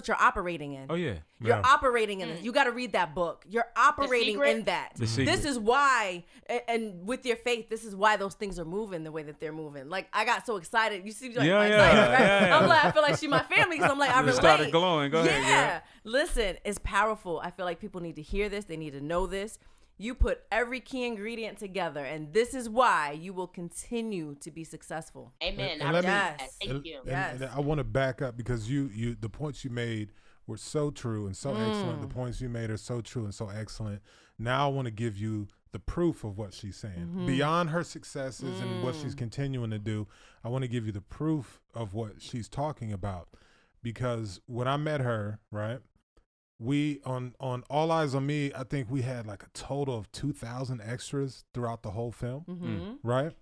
you're operating in. Oh yeah. You're Yeah. operating in this. You got to read that book. You're operating Secret? in that. The Secret. This is why, and with your faith, this is why those things are moving the way that they're moving. Like, I got so excited. You see, like, Yeah, my yeah, excitement, right? yeah, yeah. I'm like, I feel like she's my family because I'm like, I You relate. started glowing. Go ahead, Yeah. girl. Listen, it's powerful. I feel like people need to hear this. They need to know this. You put every key ingredient together, and this is why you will continue to be successful. Amen. And I let me- appreciate that. Yes. Thank you. And I want to back up because the points you made were so true and so excellent. The points you made are so true and so excellent. Now I want to give you the proof of what she's saying. Beyond her successes and what she's continuing to do, I want to give you the proof of what she's talking about. Because when I met her, right, we on All Eyes on Me, I think we had like a total of 2,000 extras throughout the whole film, right?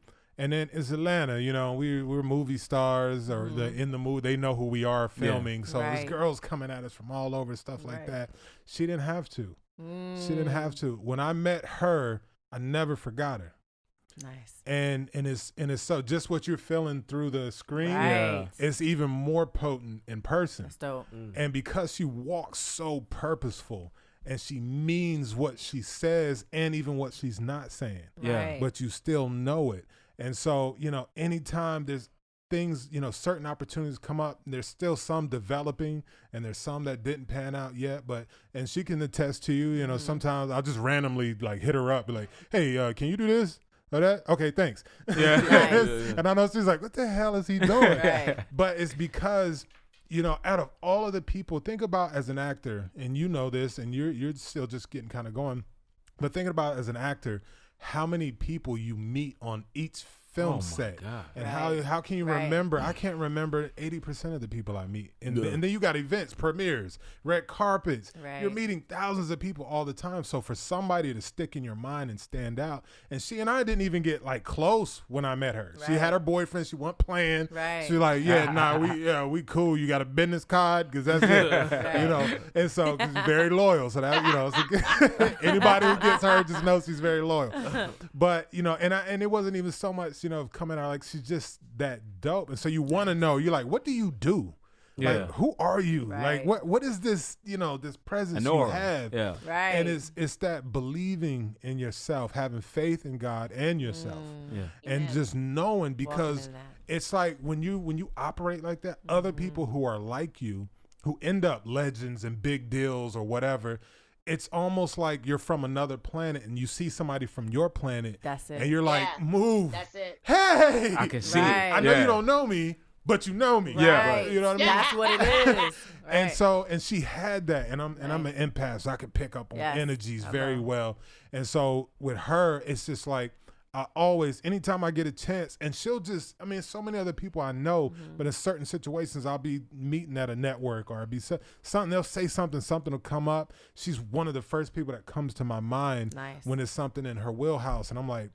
And then it's Atlanta, we're movie stars or they're in the movie. They know who we are filming. So Right. there's girls coming at us from all over, stuff like Right. that. She didn't have to. She didn't have to. When I met her, I never forgot her. Nice. And it's so just what you're feeling through the screen, Right. it's even more potent in person. That's dope. And because she walks so purposeful and she means what she says and even what she's not saying, Yeah. Right. but you still know it. And so, anytime there's things, certain opportunities come up, there's still some developing and there's some that didn't pan out yet. And she can attest to you, sometimes I'll just randomly like hit her up, be like, hey, can you do this? Or that? Okay, thanks. Yeah. Nice. And I know she's like, what the hell is he doing? Right. But it's because, out of all of the people, think about as an actor, and you know this, and you're still just getting kind of going, but thinking about as an actor, how many people you meet on each film Oh my set, God. and Right. how can you Right. remember? I can't remember 80% of the people I meet, and then you got events, premieres, red carpets. Right. You're meeting thousands of people all the time. So for somebody to stick in your mind and stand out, and she and I didn't even get like close when I met her. She Right. had her boyfriend. She wasn't playing. Right. She like, we cool. You got a business card because that's it, Right. And so 'cause she's very loyal. So that so anybody who gets her just knows she's very loyal. But and it wasn't even so much coming out like she's just that dope. And so you want to know. You're like, what do you do? Yeah. Like, who are you? Right. Like, what is this? This presence An you aura. have? Yeah. Right. And it's that believing in yourself, having faith in God and yourself, Yeah. and Amen. just knowing because in that. it's like when you operate like that, other people who are like you, who end up legends and big deals or whatever, it's almost like you're from another planet and you see somebody from your planet. That's it. And you're like, Yeah. move. That's it. Hey, I can see Right. it. I know Yeah. you don't know me, but you know me. Yeah, Right. You know what I mean? That's what it is. And Right. so, and she had that, and I'm an empath, so I can pick up on Yes. energies I very know. well. And so with her, it's just like I always, anytime I get a chance, and she'll just, so many other people I know, but in certain situations, I'll be meeting at a network or I'll be something. They'll say something will come up. She's one of the first people that comes to my mind Nice. when it's something in her wheelhouse, and I'm like,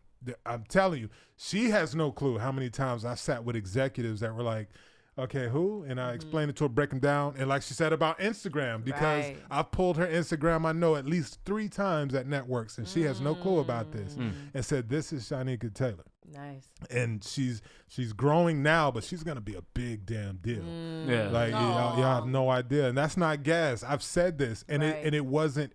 I'm telling you, she has no clue how many times I sat with executives that were like, okay, who? And I explained it to her, break them down. And like she said about Instagram, because I've pulled her Instagram, I know at least 3 times at networks, and she has no clue about this, and said, this is Shynieka Taylor. Nice. And she's growing now, but she's gonna be a big damn deal. Yeah. Like y'all have no idea, and that's not gas. I've said this, and it wasn't.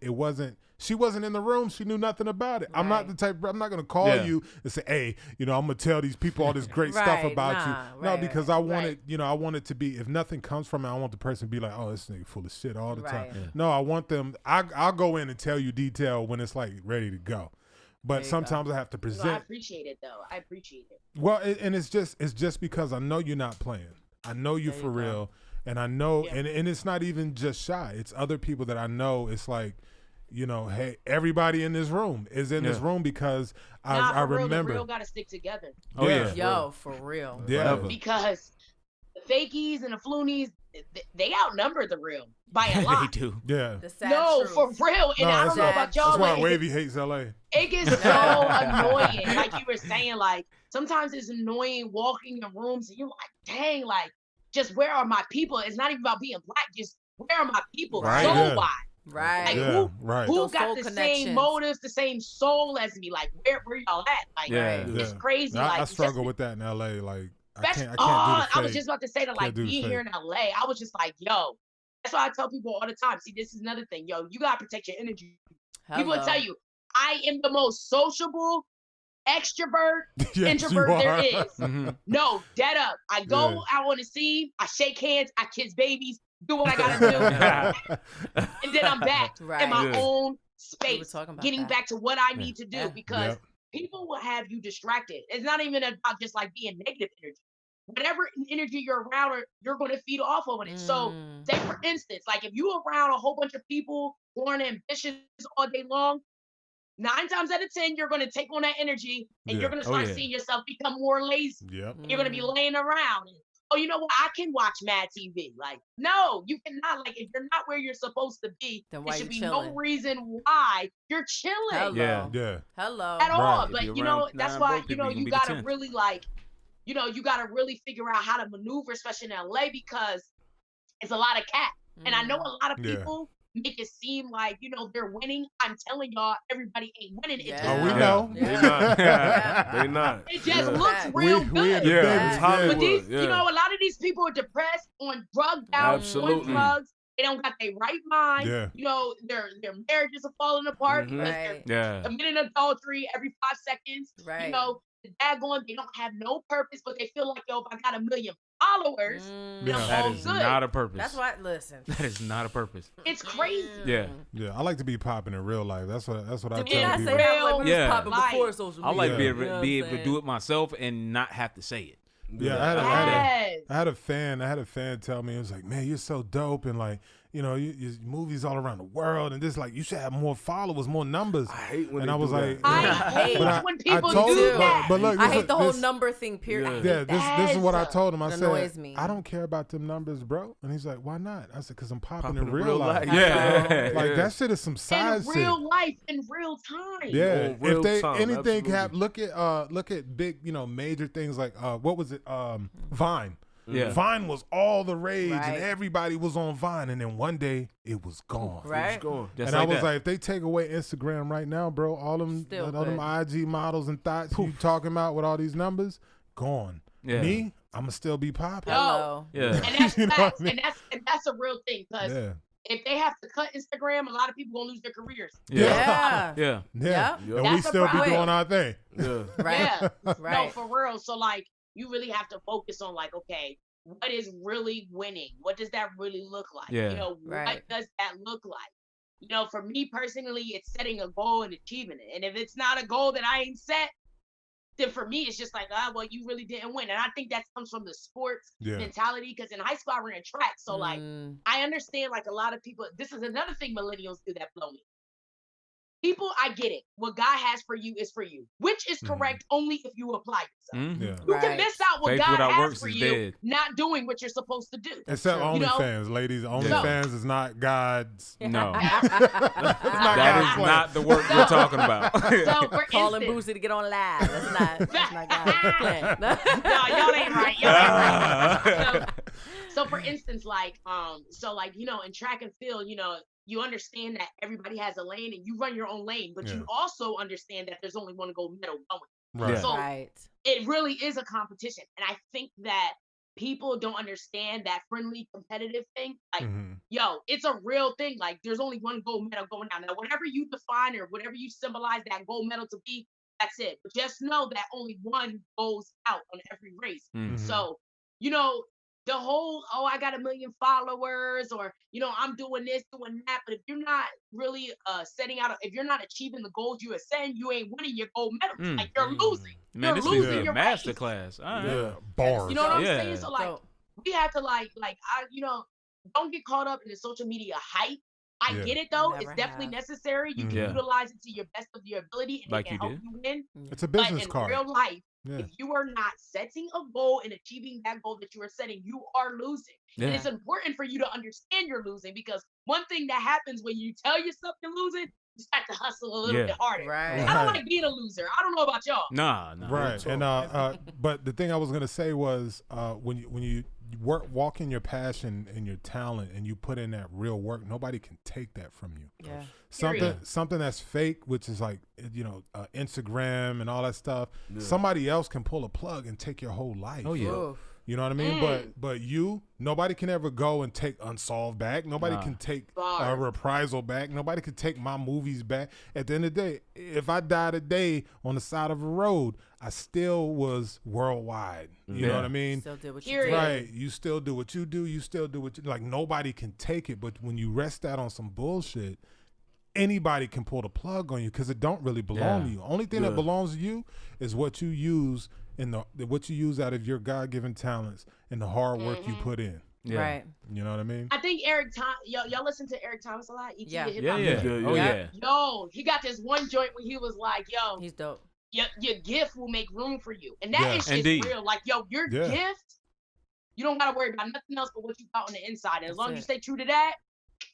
She wasn't in the room. She knew nothing about it. I'm not the type. I'm not gonna call you and say, hey, I'm gonna tell these people all this great stuff about you. No, because I want it. I want it to be. If nothing comes from it, I want the person to be like, oh, this nigga full of shit all the time. Yeah. No, I want them. I'll go in and tell you detail when it's like ready to go. But sometimes I have to present. No, I appreciate it though. I appreciate it. Well, and it's just because I know you're not playing. I know you for real, and I know, and it's not even just Shy. It's other people that I know. It's like, hey, everybody in this room is in this room because I remember. The real got to stick together. Oh yeah, yo, for real. Yeah, because the fakies and the floonies, they outnumber the real by a lot. They do. Yeah. The sad truth. For real. And I don't know about y'all. That's why Wavyy hates LA. It gets so annoying. Like you were saying, like sometimes it's annoying walking in rooms and you're like, dang, like just where are my people? It's not even about being black. Just where are my people? Right. Soul-wise. Right. Like who got the same motives, the same soul as me? Like where y'all at? Like it's crazy. I struggle with that in LA. Like I can't do the I was just about to say that, like being here in LA, I was just like, yo, that's why I tell people all the time. See, this is another thing. Yo, you gotta protect your energy. People will tell you, I am the most sociable extrovert, introvert there is. No, dead up. I go out on the scene, I shake hands, I kiss babies, do what I gotta do, and then I'm back in my own space, getting back to what I need to do because people will have you distracted. It's not even about just like being negative energy. Whatever energy you're around, you're going to feed off of it. So, say for instance, like if you're around a whole bunch of people who aren't ambitious all day long, 9 times out of 10, you're going to take on that energy and you're going to start seeing yourself become more lazy. You're going to be laying around. And, oh, you know what? I can watch Mad TV. Like, no, you cannot. Like, if you're not where you're supposed to be, there should be no reason why you're chilling. Hello. At all. But, that's why, you got to really like, you got to really figure out how to maneuver, especially in LA, because it's a lot of cat. And I know a lot of people make it seem like, they're winning. I'm telling y'all, everybody ain't winning. Oh, we know. They not. It just looks real good. It's Hollywood. But these, a lot of these people are depressed, on drugged out, on drugs. They don't got their right mind. Their marriages are falling apart because they're committing adultery every 5 seconds. The daggone, they don't have no purpose, but they feel like, yo, if I got 1 million followers, that is not a purpose. That's why, listen. That is not a purpose. It's crazy. Yeah. I like to be popping in real life. That's what I tell people. Before social media. I like to be able to do it myself and not have to say it. I had a fan tell me, it was like, man, you're so dope, and like, your movies all around the world, and this, like, you should have more followers, more numbers. I hate when I hate when people do that. But look, I hate the whole number thing, period. This is what I told him. I said, me. I don't care about them numbers, bro. And he's like, why not? I said, because I'm popping in real life. Like that shit is some side shit. In real life, in real time. Yeah. If they anything happen, look at big, major things like what was it? Vine. Yeah. Vine was all the rage, and everybody was on Vine, and then one day it was gone. Right. It was gone. And I was like, if they take away Instagram right now, bro, all them IG models and thoughts you talking about with all these numbers, gone. Yeah. Me, I'ma still be popping. Hello. Yeah. And that's facts. And that's a real thing, because if they have to cut Instagram, a lot of people gonna lose their careers. And we still be doing our thing. Right. No, for real. So like, you really have to focus on like, okay, what is really winning? What does that really look like? What does that look like? For me personally, it's setting a goal and achieving it. And if it's not a goal that I ain't set, then for me, it's just like, well, you really didn't win. And I think that comes from the sports mentality, because in high school, I ran track. So like, I understand like a lot of people, this is another thing millennials do that blow me. people, I get it. What God has for you is for you, which is correct only if you apply yourself. Mhm. Yeah. You can miss out what Faith God without has works for is you, dead. not doing what you're supposed to do. Except true. You know? OnlyFans, ladies. OnlyFans is not God's. No, It's not that God's is plan. not the work we're talking about. So for Calling instance, Boosie to get on live. That's not God's plan. no, y'all ain't right. Y'all ain't right. So for instance, like, in track and field, you understand that everybody has a lane and you run your own lane, but you also understand that there's only one gold medal going. Right. So Right. it really is a competition. And I think that people don't understand that friendly competitive thing. Like, it's a real thing. Like, there's only one gold medal going down. Now, whatever you define or whatever you symbolize that gold medal to be, that's it. But just know that only one goes out on every race. So, the whole, I got 1 million followers, or, I'm doing this, doing that. But if you're not really setting out, if you're not achieving the goals you are setting, you ain't winning your gold medals. Like, you're losing. Man, You're this needs to losing be a your master race. class. All right. Yeah. Bars. You know what I'm Yeah. saying? So like, we have to don't get caught up in the social media hype. I get it though. Never It's definitely have. necessary. You can utilize it to your best of your ability, and Like it can you help you win. It's a But business in card. real life, Yeah. if you are not setting a goal and achieving that goal that you are setting, you are losing. And Yeah. it's important for you to understand you're losing, because one thing that happens when you tell yourself you're losing, you start to hustle a little bit harder. Right. I don't like being a loser. I don't know about y'all. Nah. Right. And but the thing I was gonna say was when you walk in your passion and your talent and you put in that real work, nobody can take that from you. Yeah. Something that's fake, which is like Instagram and all that stuff. Somebody else can pull a plug and take your whole life. Oh yeah. Oof. You know what I mean? But nobody can ever go and take Unsolved back. Nobody can take Reprisal back. Nobody can take my movies back. At the end of the day, if I die today on the side of a road, I still was worldwide. You know what I mean? Still did what you Period. did. Right. You still do what you do. You still do what you like. Nobody can take it. But when you rest that on some bullshit, anybody can pull the plug on you because it don't really belong to you. Only thing that belongs to you is what you use what you use out of your God-given talents and the hard work you put in. Yeah. Right. You know what I mean? I think y'all listen to Eric Thomas a lot? ET, Yeah. the hip-hop Yeah. dude? Oh yeah. Yo, he got this one joint where he was like, yo, He's dope. your gift will make room for you. And that is just Indeed. real. Like, yo, your gift, you don't got to worry about nothing else but what you got on the inside. And as long as you stay true to that,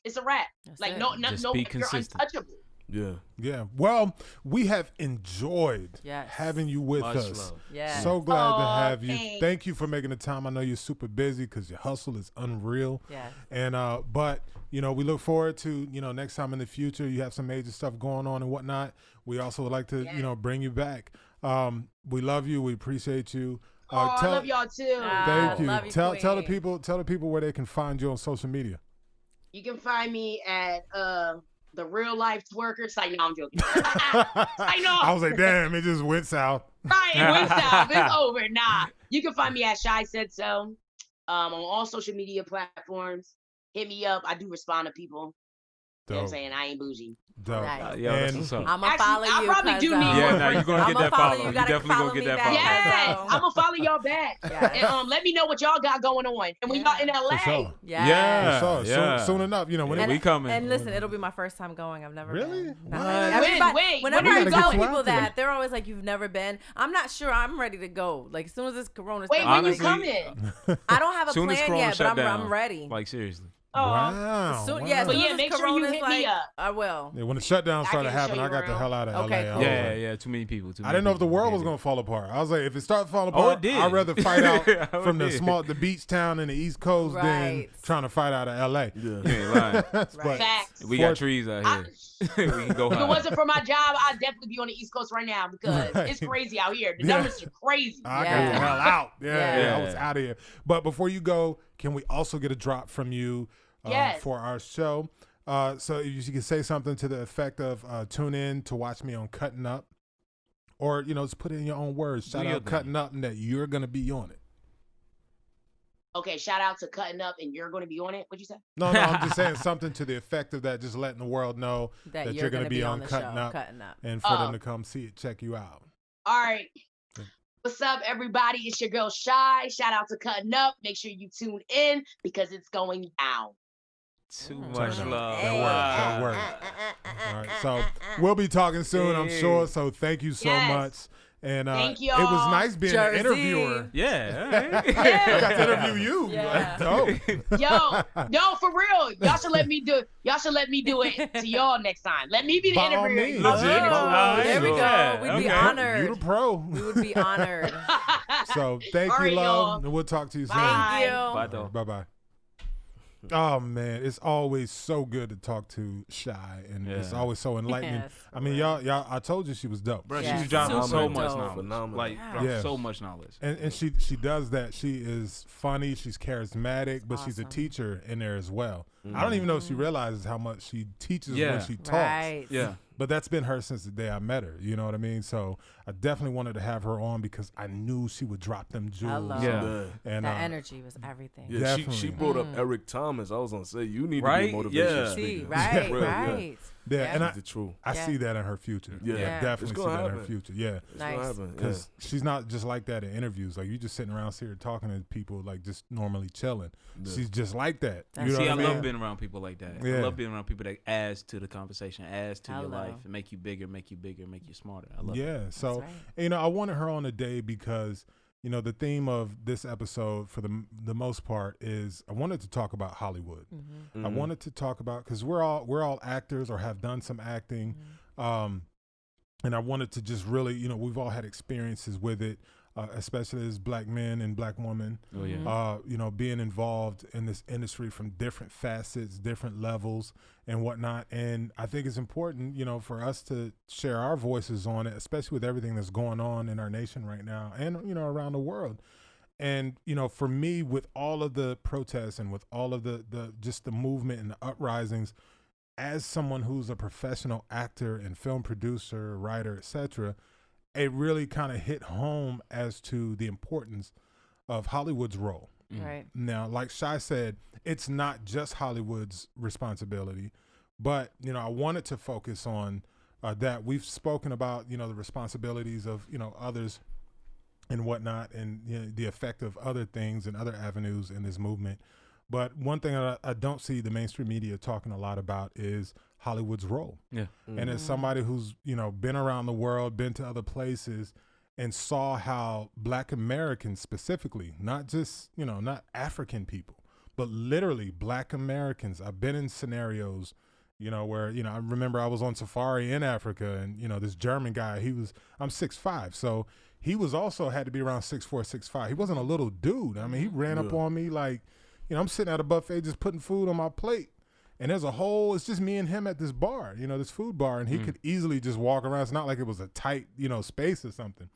it's a wrap. That's Like, it. no, Just you're be consistent. untouchable. Yeah. Yeah. Well, we have enjoyed Yes. having you with Much us. love. Yeah. So glad to have you. Thanks. Thank you for making the time. I know you're super busy because your hustle is unreal. Yes. And but we look forward to next time in the future. You have some major stuff going on and whatnot. We also would like to bring you back. We love you. We appreciate you. I love y'all too. Thank you. Love you, Tell the queen. people where they can find you on social media. You can find me at the Real Life Twerker site. No, I'm joking. I know. I was like, damn, it just went south. Right, it went south. It's over. Nah. You can find me at Shy Said So on all social media platforms. Hit me up. I do respond to people. You know what I'm Dope. saying? I ain't bougie. Dope. Nice. Yo, that's And- what's up. I'm gonna Actually, follow I you. probably do 'cause, need Yeah, more nah, you're gonna I'ma get that follow follow. you. You Gotta definitely follow gonna get me that back. follow. Yes, So- I'm gonna follow y'all back. Yes. And let me know what y'all got going on. And when y'all in LA, For sure. Yes. Yeah. For sure. Yeah. Soon enough, when And, we coming. And listen, it'll be my first time going. I've never Really? been. What? Everybody, Wait, whenever when I are you tell gonna get people out there? that, they're always like, "You've never been." I'm not sure. I'm ready to go. Like as soon as this Corona wait, stuff, when you Honestly, coming? I don't have a Soon as plan Corona yet, but shut I'm down, ready. Like seriously. Wow. Soon, wow. yeah, as But soon yeah, as make this sure you Corona's hit me like, up. I will. Yeah, when the shutdown started can show happening, you I got the around. hell out of Okay, LA. cool. Yeah. Too many people. I didn't know if the world was gonna fall apart. I was like, if it starts falling Oh, apart, it did. I'd rather fight out Oh, from it did. the beach town in the East Coast than Right. trying to fight out of LA. You ain't lying. Right. But Facts. We got trees out I- here. We can go If it high. wasn't for my job, I'd definitely be on the East Coast right now because Right. it's crazy out here. The Yeah. numbers are crazy. I got Yeah. the hell out. Yeah. Yeah, I was out of here. But before you go, can we also get a drop from you Yes. for our show? So if you can say something to the effect of tune in to watch me on Cuttin' Up, or just put it in your own words. Shout your out thing. Cuttin' Up and that you're gonna be on it. Okay, shout out to Cutting Up, and you're going to be on it. What'd you say? No, I'm just saying something to the effect of that. Just letting the world know That that you're going to be on the Cuttin' show, Up, Cutting Up. and for them to come see it, check you out. All right. What's up, everybody? It's your girl, Shy. Shout out to Cutting Up. Make sure you tune in because it's going down. Too much love. That works. All right. So we'll be talking soon, I'm sure. So thank you so much. And Thank it was nice being an interviewer. Yeah. I got to interview you. Yeah. Dope. Yo, for real. Y'all should let me do it to y'all next time. Let me be the By all interviewer. means. Oh, Legit. there we go. We'd be honored. You the pro. We would be honored. So thank All you, right, love. y'all. And we'll talk to you soon. Bye. Thank you. Bye, though. Bye-bye. Oh, man. It's always so good to talk to Shy, and it's always so enlightening. Yes, I mean, y'all, I told you she was dope. Bro, Yeah. she's dropping so Super much dope. knowledge. Phenomenal. Like, Yeah. so much knowledge. And she does that. She is funny. She's charismatic, but she's a awesome. teacher in there as well. I don't even know if she realizes how much she teaches Yeah. when she talks. Right. Yeah. But that's been her since the day I met her. You know what I mean? So I definitely wanted to have her on because I knew she would drop them jewels. Hello. Yeah. And That energy was everything. Yeah, she Definitely. brought up Eric Thomas. I was gonna say you need to Right? be a motivation Yeah. See, speaker. right, For real, right. yeah, and That's the truth. I Yeah. see that in her future. Yeah. I Yeah. definitely It's see gonna that in her happen. future. Yeah. It's gonna Nice. happen. Because she's not just like that in interviews. Like you just sitting around here talking to people like just normally chilling. Yeah. She's just like that. That's You know See, what I I mean? love being around people like that. Yeah. I love being around people that adds to the conversation, adds to your Hello. life, and make you bigger, make you smarter. I love it. Yeah. So, right. you know, I wanted her on today because, you know, the theme of this episode for the most part is I wanted to talk about Hollywood. Mm-hmm. I wanted to talk about, because we're all actors or have done some acting. And I wanted to just really, you know, we've all had experiences with it, especially as black men and black women, Oh, yeah. you know, being involved in this industry from different facets, different levels and whatnot. And I think it's important, you know, for us to share our voices on it, especially with everything that's going on in our nation right now and, you know, around the world. And, you know, for me, with all of the protests and with all of the just the movement and the uprisings, as someone who's a professional actor and film producer, writer, etc., it really kind of hit home as to the importance of Hollywood's role. Right. Now, like Shy said, it's not just Hollywood's responsibility, but, you know, I wanted to focus on that. We've spoken about, you know, the responsibilities of, you know, others and whatnot, and, you know, the effect of other things and other avenues in this movement. But one thing I don't see the mainstream media talking a lot about is Hollywood's role. Yeah. And as somebody who's, you know, been around the world, been to other places, and saw how Black Americans specifically, not just, you know, not African people, but literally Black Americans. I've been in scenarios, you know, where, you know, I remember I was on safari in Africa, and, you know, this German guy, I'm 6'5", so he was also had to be around 6'4", 6'5". He wasn't a little dude. I mean, he ran up on me like, you know, I'm sitting at a buffet just putting food on my plate, and there's it's just me and him at this bar, you know, this food bar, and he could easily just walk around. It's not like it was a tight, you know, space or something,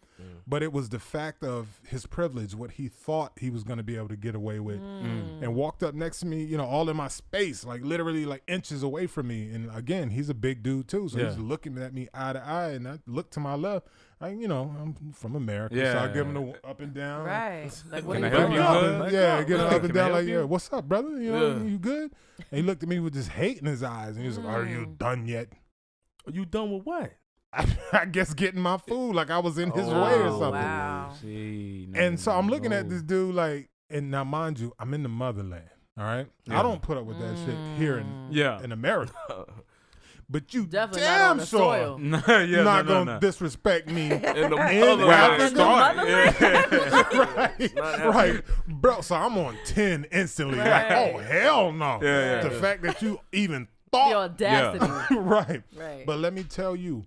but it was the fact of his privilege, what he thought he was going to be able to get away with, and walked up next to me, you know, all in my space, like literally like inches away from me. And again, he's a big dude too, so he's looking at me eye to eye, and I look to my left. You know, I'm from America, so I give him the up and down. Right. Like, what Can are I you help doing? you? Get him up and Can I down help like, you? yeah, what's up, brother? You know, you good? And he looked at me with just hate in his eyes, and he was like, "Are you done yet?" Are you done with what? I guess getting my food, like I was in his way or Oh, something. wow. See, And so I'm looking at this dude like, and now mind you, I'm in the motherland. All right, I don't put up with that shit here in America. But you Definitely not damn on the sure soil. not gonna disrespect me In the where I motherland. started. right, bro. So I'm on 10 instantly. Like, Right. oh hell no! Yeah, The fact that you even The thought, audacity. right? Right. But let me tell you.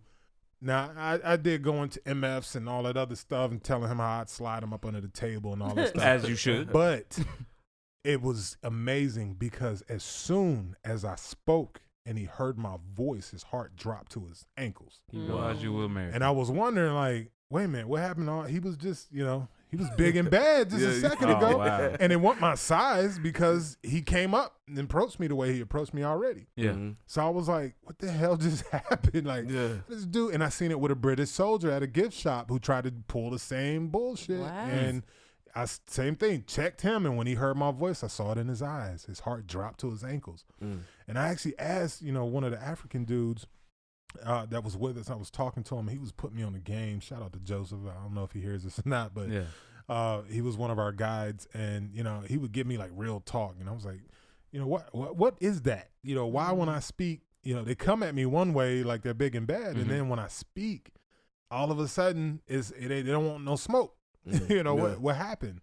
Now, I did go into MFs and all that other stuff and telling him how I'd slide him up under the table and all that stuff. as you should. But it was amazing because as soon as I spoke and he heard my voice, his heart dropped to his ankles. He was you will marry. And I was wondering, like, wait a minute, what happened? He was just, you know, he was big and bad just a second Oh, ago. wow. And it wasn't my size because he came up and approached me the way he approached me already. Yeah. So I was like, what the hell just happened? Like, this dude, and I seen it with a British soldier at a gift shop who tried to pull the same bullshit. What? And same thing, checked him, and when he heard my voice, I saw it in his eyes. His heart dropped to his ankles. And I actually asked, you know, one of the African dudes that was with us, I was talking to him. He was putting me on the game. Shout out to Joseph. I don't know if he hears this or not, but he was one of our guides, and, you know, he would give me like real talk. And I was like, what is that? Why when I speak, they come at me one way like they're big and bad, and then when I speak, all of a sudden they don't want no smoke. What happened?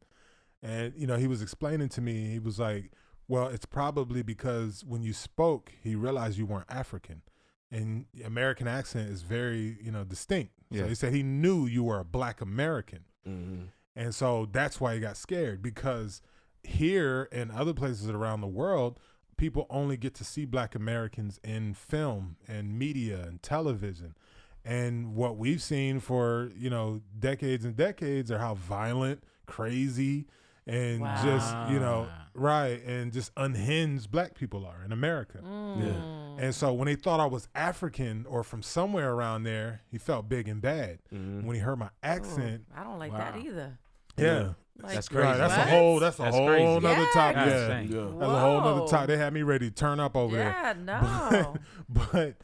And he was explaining to me. He was like, well, it's probably because when you spoke, he realized you weren't African, and the American accent is very distinct. So he said he knew you were a Black American, and so that's why he got scared, because here and other places around the world, people only get to see Black Americans in film and media and television. And what we've seen for, decades and decades are how violent, crazy, and just, right, and just unhinged Black people are in America. And so when he thought I was African or from somewhere around there, he felt big and bad. When he heard my accent. I don't like that either. Yeah. Like, that's crazy. Right, that's a whole nother topic. That's That's a whole nother topic. They had me ready to turn up over there. Yeah, no. But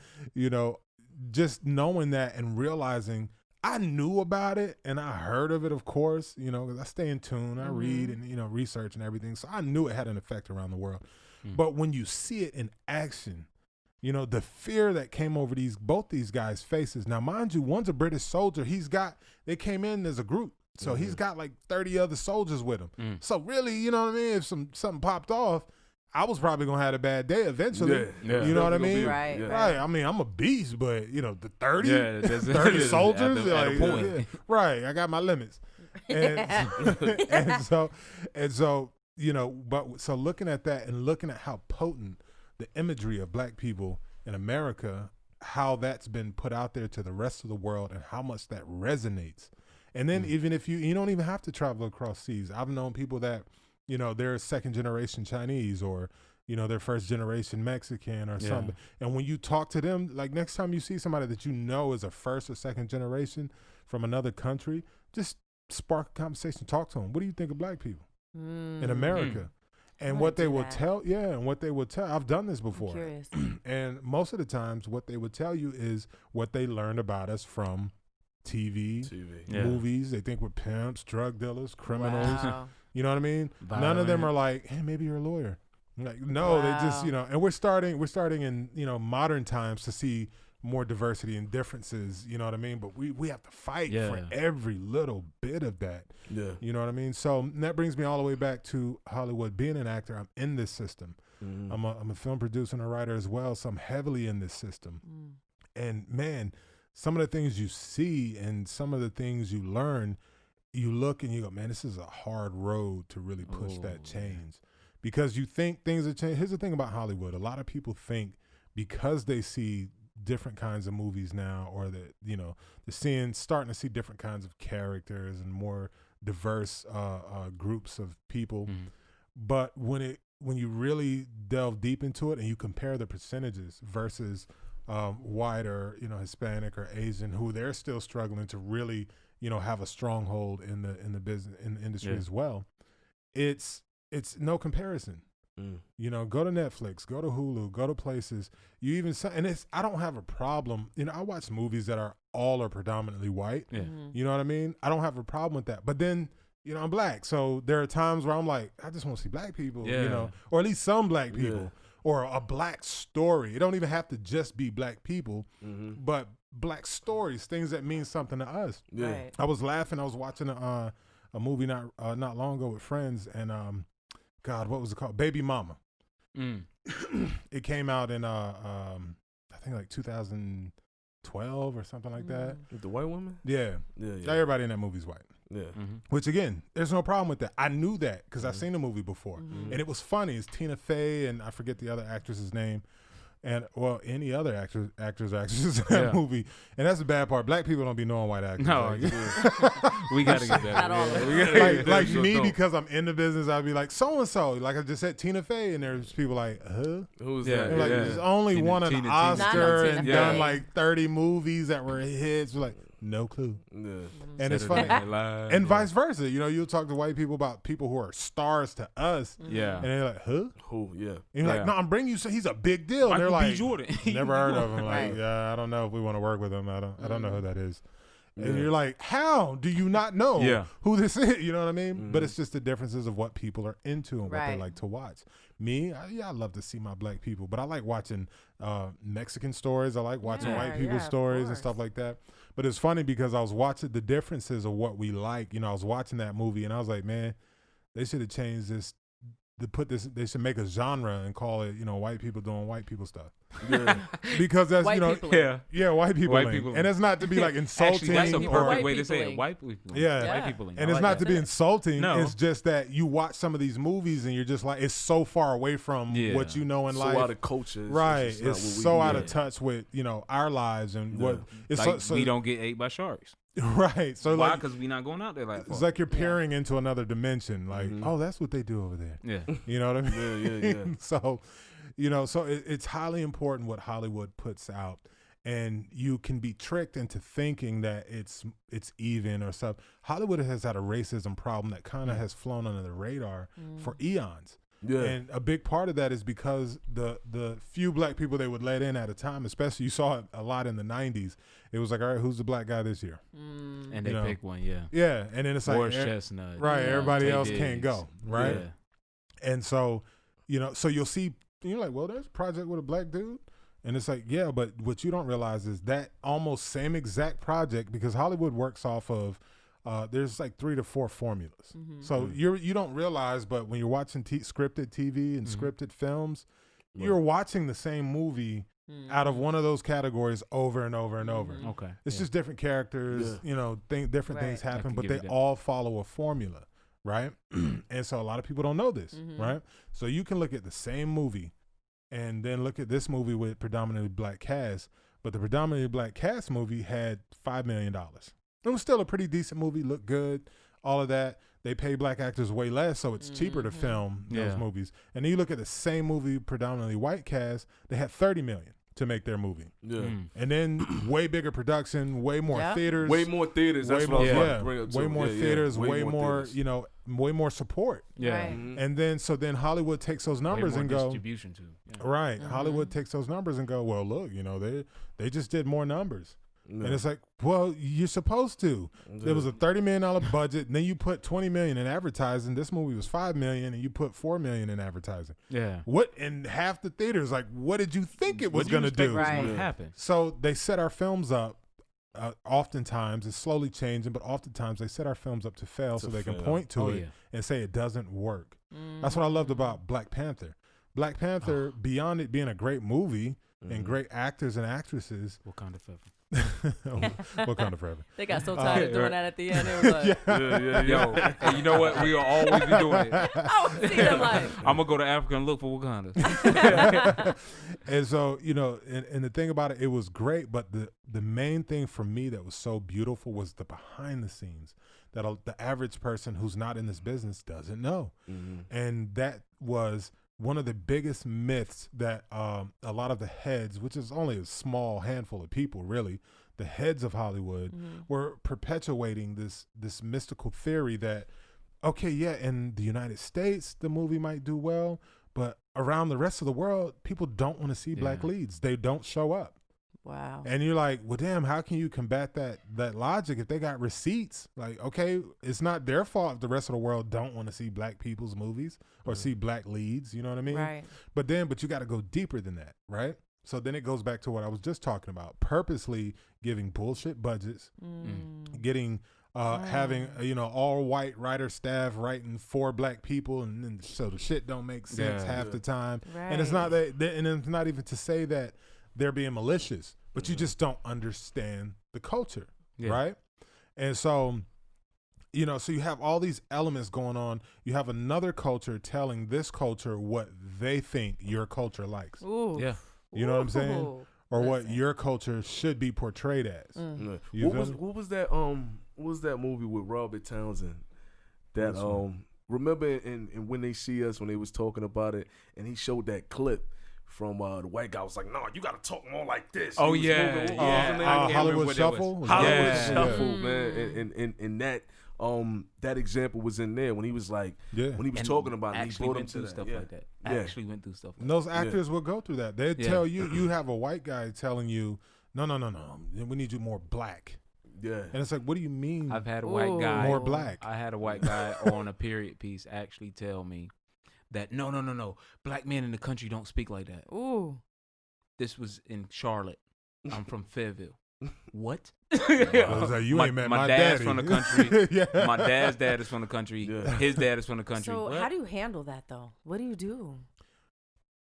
just knowing that and realizing I knew about it and I heard of it, of course, because I stay in tune, I read and, research and everything. So I knew it had an effect around the world. But when you see it in action, the fear that came over both these guys' faces. Now, mind you, one's a British soldier. They came in as a group. So he's got like 30 other soldiers with him. So really, you know what I mean? If something popped off, I was probably going to have a bad day eventually. You know what I mean? Right. Right. I mean, I'm a beast, but, the 30 soldiers. At a point. Yeah. Right. I got my limits. And so, so looking at that and looking at how potent the imagery of Black people in America, how that's been put out there to the rest of the world and how much that resonates. And then even if you don't even have to travel across seas. I've known people that, they're second generation Chinese or, they're first generation Mexican or something. And when you talk to them, like next time you see somebody that is a first or second generation from another country, just spark a conversation, talk to them. What do you think of Black people in America? And what they will tell, I've done this before. I'm curious. And most of the times what they would tell you is what they learned about us from TV. Movies. They think we're pimps, drug dealers, criminals. Wow. You know what I mean? None of them are like, hey, maybe you're a lawyer. Like, no, they just, and we're starting in, modern times to see more diversity and differences, you know what I mean? But we have to fight for every little bit of that. Yeah. You know what I mean? So that brings me all the way back to Hollywood. Being an actor, I'm in this system. I'm a film producer and a writer as well, so I'm heavily in this system. And man, some of the things you see and some of the things you learn, you look and you go, man, this is a hard road to really push that change. Because you think things are changing. Here's the thing about Hollywood. A lot of people think because they see different kinds of movies now, or that, they're starting to see different kinds of characters and more diverse groups of people. But when you really delve deep into it and you compare the percentages versus white or Hispanic or Asian, who they're still struggling to really have a stronghold in the business, in the industry as well, it's no comparison. Go to Netflix, go to Hulu, go to places. You even and I don't have a problem. I watch movies that are predominantly white. You know what I mean? I don't have a problem with that. But then I'm Black, so there are times where I'm like, I just want to see Black people. Or at least some Black people. Or a Black story. It don't even have to just be Black people, but Black stories, things that mean something to us. Right. I was laughing. I was watching a movie not long ago with friends, and God, what was it called? Baby Mama. It came out in I think like 2012 or something like that. With the white woman? Yeah. Everybody in that movie's white. Yeah. Which again, there's no problem with that. I knew that because I've seen the movie before, and it was funny. It's Tina Fey and I forget the other actress's name, and any other actors or actresses in that movie. And that's the bad part. Black people don't be knowing white actors. No, we gotta get that. Not all of them. Like me, because I'm in the business, I'd be like so and so. Like I just said, Tina Fey, and there's people like, huh? Who's Yeah. that? Like there's only won an Tina. Oscar and Tina done Fey. like 30 movies that were hits. We're like, no clue. Yeah. And it's Saturday funny. Night Live, And vice versa. You'll talk to white people about people who are stars to us. Yeah. And they're like, huh? Who? Yeah. And you're like, Yeah. no, I'm bringing you, so he's a big deal. And Michael they're B. like, Jordan. never heard of him. Like, Right. yeah, I don't know if we want to work with him. I don't know who that is. And you're like, how do you not know who this is? You know what I mean? Mm-hmm. But it's just the differences of what people are into and what they Right. like to watch. Me, I love to see my black people, but I like watching Mexican stories. I like watching white people's of stories and course. stuff like that. But it's funny because I was watching the differences of what we like. You know, I was watching that movie and I was like, man, they should have changed this. They should make a genre and call it, you know, white people doing white people stuff. Yeah. Because that's, White you know, people. white people. White people. And it's not to be like insulting. Actually, that's a White perfect or, way to say peopling. it. White people. Yeah. White Yeah. people. and it's not to be insulting. No. It's just that you watch some of these movies and you're just like, it's so far away from what you know in So life. out of culture. Right. just not It's what we so do. out of touch with, you know, our lives and what it's Like so we don't get ate by sharks. right. So Why? like Because we not going out there like it's like you're peering into another dimension. Like, oh, that's what they do over there. yeah. You know what I mean? Yeah. So, you know, so it's highly important what Hollywood puts out, and you can be tricked into thinking that it's even or stuff. Hollywood has had a racism problem that kind of has flown under the radar for eons. Yeah. And a big part of that is because the few black people they would let in at a time, especially you saw it a lot in the 90s. It was like, all right, who's the black guy this year? And they You know. pick one. Yeah. Yeah, and then it's like, Morris Chestnut. right, everybody Tay else Diggs. can't go, right? Yeah. And so, you know, so you'll see, you're like, well, there's a project with a black dude. And it's like, yeah, but what you don't realize is that almost same exact project, because Hollywood works off of, there's like 3 to 4 formulas. So you don't realize, but when you're watching scripted TV and scripted films, you're watching the same movie out of one of those categories over and over and over. Okay. It's just different characters, you know, different things Right. happen, can but give they you that. all follow a formula, right? And so a lot of people don't know this, right? So you can look at the same movie and then look at this movie with predominantly black cast, but the predominantly black cast movie had $5 million. It was still a pretty decent movie, looked good, all of that. They pay black actors way less, so it's cheaper to film those movies. And then you look at the same movie, predominantly white cast, they had $30 million to make their movie. Yeah. And then way bigger production, way more theaters. Way more theaters. That's way what I was more, about to bring up too. way more Yeah, theaters, way more, theaters. you know, way more support. Yeah. Right. And then so Hollywood takes those Way numbers more and go, distribution too. Yeah. right. Hollywood takes those numbers and go, well, look, you know, they just did more numbers. Yeah. And it's like, well, you're supposed to. There was a $30 million budget, and then you put $20 million in advertising. This movie was $5 million, and you put $4 million in advertising. Yeah. What in half the theaters? Like, what did you think it was What do you going to expect do? was Right. gonna happen? So they set our films up. Oftentimes, it's slowly changing, but oftentimes they set our films up to fail so they can fail. point to Oh, it yeah. and say it doesn't work. That's what I loved about Black Panther. Black Panther, beyond it being a great movie and great actors and actresses, Wakanda forever. Wakanda forever. They got so tired of doing that at the end. It was like, Yo, and you know what? We will always be doing it. I would see them like, I'm gonna go to Africa and look for Wakanda. And so, you know, and the thing about it, it was great, but the main thing for me that was so beautiful was the behind the scenes that the average person who's not in this business doesn't know. And that was one of the biggest myths that a lot of the heads, which is only a small handful of people really, the heads of Hollywood were perpetuating this mystical theory that, okay, yeah, in the United States, the movie might do well, but around the rest of the world, people don't want to see black leads. They don't show up. wow. And you're like, well, damn, how can you combat that logic if they got receipts? Like, okay, it's not their fault if the rest of the world don't want to see black people's movies or see black leads. You know what I mean? Right. But you got to go deeper than that, right? So then it goes back to what I was just talking about, purposely giving bullshit budgets, getting having all white writer staff writing for black people, and then so the shit don't make sense half the time. And it's not that, and it's not even to say that they're being malicious, but you just don't understand the culture, right? And so, you know, so you have all these elements going on. You have another culture telling this culture what they think your culture likes. Ooh. Yeah. You know what I'm saying? Ooh. Or what your culture should be portrayed as. Yeah. You What feel me? was that movie with Robert Townsend? That remember in When They See Us, when they was talking about it, and he showed that clip from the white guy was like, "No, you gotta talk more like this." Oh, He was yeah, moving- yeah. what was the name? I can't Hollywood remember what that was. Shuffle? Was Hollywood that- Shuffle, man, and that example was in there when he was like, when he was And talking about it, he actually brought him went to through that. stuff Yeah. like that. Yeah. Actually went through stuff. And those actors will go through that. They Yeah. tell you have a white guy telling you, no, we need you more black. Yeah. And it's like, what do you mean? I've had a white guy. More black. I had a white guy on a period piece actually tell me that no. Black men in the country don't speak like that. Ooh. This was in Charlotte. I'm from Fayetteville. What? I was like, you ain't met my dad's daddy. from the country. Yeah. My dad's dad is from the country. Yeah. His dad is from the country. So What? how do you handle that though? What do you do?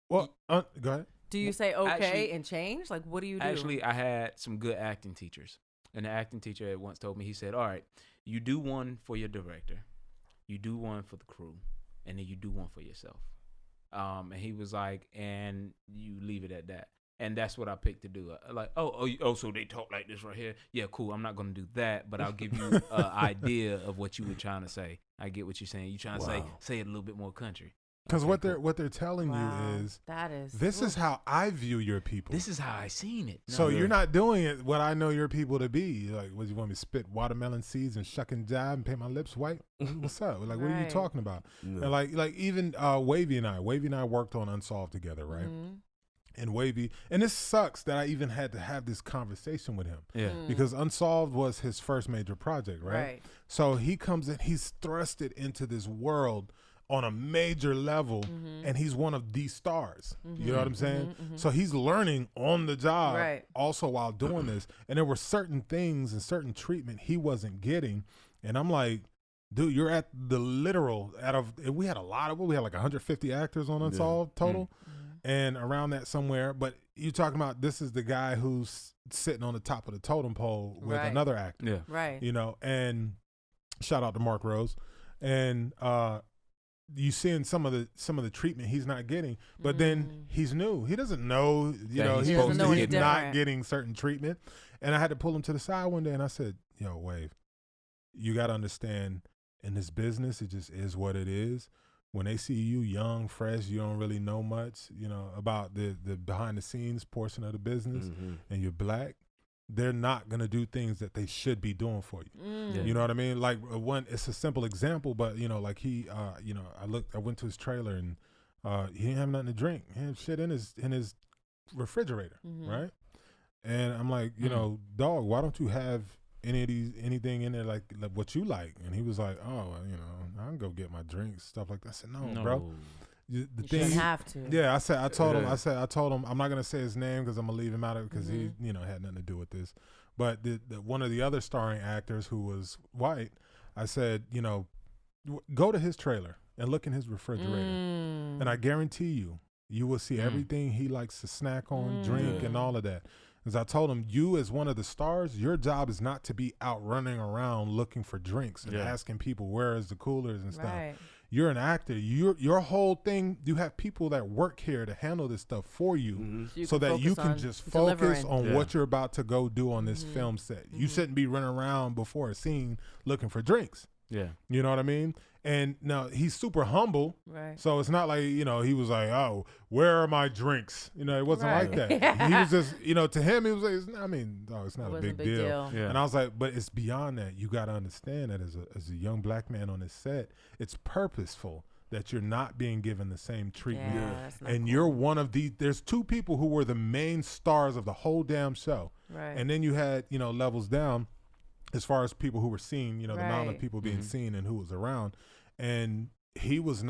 Well, go ahead. Do you say okay Actually- and change? Like, what do you do? Actually, I had some good acting teachers. And the acting teacher had once told me, he said, all right, you do one for your director, you do one for the crew, and then you do one for yourself. And he was like, and you leave it at that. And that's what I picked to do. Like, so they talk like this right here. Yeah, cool. I'm not going to do that, but I'll give you an idea of what you were trying to say. I get what you're saying. You're trying to say it a little bit more country. Because Okay, what they're telling Wow, you is that is this is how I view your people. This is how I seen it. So you're not doing it what I know your people to be. Like, what, you want me to spit watermelon seeds and shuck and jive and paint my lips white? What's up? Like, what are you Right. talking about? Yeah. And like even Wavyy and I worked on Unsolved together, right? Mhm. And Wavyy, and this sucks that I even had to have this conversation with him. Yeah. Because Unsolved was his first major project, right? Right. So he comes in, he's thrusted into this world on a major level, and he's one of the stars. You know what I'm saying? So he's learning on the job Right. also while doing this. And there were certain things and certain treatment he wasn't getting. And I'm like, dude, you're at the literal, we had we had like 150 actors on Unsolved total. And around that somewhere, but you're talking about this is the guy who's sitting on the top of the totem pole with Right. another actor. Yeah. Right. You know, and shout out to Mark Rose. And you seeing some of the treatment he's not getting, but then he's new. He doesn't know, That he's doesn't know any not different. getting certain treatment. And I had to pull him to the side one day and I said, yo, Wave, you got to understand in this business, it just is what it is. When they see you young, fresh, you don't really know much, about the behind the scenes portion of the business, and you're black, they're not going to do things that they should be doing for you. Mm. Yeah. You know what I mean? Like it's a simple example, but like he, I went to his trailer and he didn't have nothing to drink. He had shit in his refrigerator, right? And I'm like, dog, why don't you have anything in there like what you like? And he was like, oh, I can go get my drinks, stuff like that. I said, no. Bro. The You thing, shouldn't have to. yeah, I told him, I'm not gonna say his name because I'm gonna leave him out of it because he, had nothing to do with this. But the one of the other starring actors who was white, I said, go to his trailer and look in his refrigerator, and I guarantee you will see everything he likes to snack on, drink, and all of that. As I told him, you as one of the stars, your job is not to be out running around looking for drinks and asking people where is the coolers and stuff. Right. You're an actor. Your whole thing, you have people that work here to handle this stuff for you, so that you can just focus on what you're about to go do on this film set. You shouldn't be running around before a scene looking for drinks. Yeah. You know what I mean? And now he's super humble. Right. So it's not like, he was like, oh, where are my drinks? It wasn't like Right. that. He was just, to him, he was like, it's not a wasn't big deal. Yeah. And I was like, but it's beyond that. You got to understand that as a young black man on this set, it's purposeful that you're not being given the same treatment. Yeah, that's not And cool. you're one of there's two people who were the main stars of the whole damn show. Right. And then you had, levels down as far as people who were seen, the amount of Right. people being seen and who was around. And he was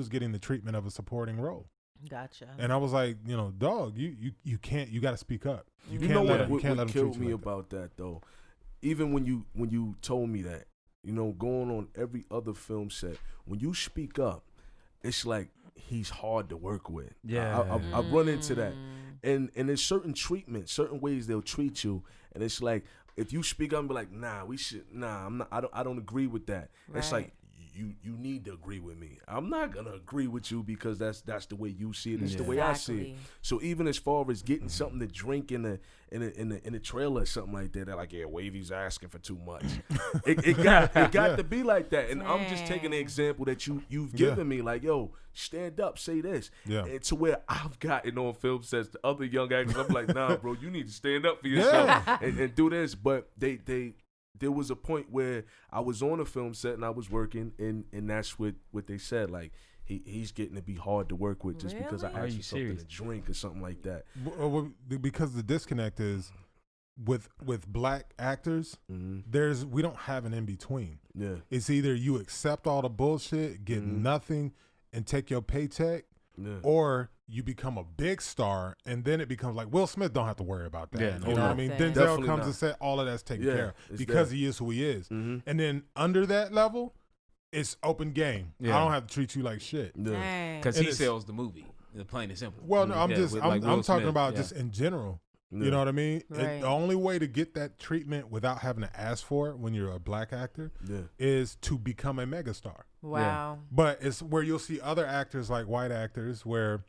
getting the treatment of a supporting role. Gotcha. And I was like, dog, you can't, you got to speak up. You You can't know let what him treat killed you me like that. about that though? Even when you told me that, going on every other film set, when you speak up, it's like he's hard to work with. Yeah. I've run into that, and there's certain treatment, certain ways they'll treat you, and it's like if you speak up and be like, I'm not, I don't agree with that. It's Right. like you need to agree with me. I'm not gonna agree with you because that's the way you see it. It's the way I see it. Exactly. So even as far as getting something to drink in the trailer or something like that, they're like, yeah, Wavy's asking for too much. it got to be like that. And I'm just taking the example that you've given me, like, yo, stand up, say this. Yeah. And to where I've gotten on film sets, the other young actors, I'm like, nah, bro, you need to stand up for yourself and do this. But there was a point where I was on a film set and I was working, and that's what they said. Like, he's getting to be hard to work with just because I Really? Are asked you for something serious? to drink or something like that. Because the disconnect is with black actors, we don't have an in between. Yeah. It's either you accept all the bullshit, get nothing, and take your paycheck, or you become a big star, and then it becomes like Will Smith don't have to worry about that. Yeah, you know what I mean? Denzel Definitely comes not. and said all of that's taken Yeah, care of it's because there. he is who he is. And then under that level, it's open game. Yeah. I don't have to treat you like shit. Yeah. Dang. Because And he it's- sells the movie, plain and simple. Well, no, I'm Yeah, just with, I'm, like, I'm Will talking Smith, about yeah. just in general. Yeah. You know what I mean? Right. The only way to get that treatment without having to ask for it when you're a black actor Yeah. is to become a megastar. Wow. But it's where you'll see other actors like white actors where,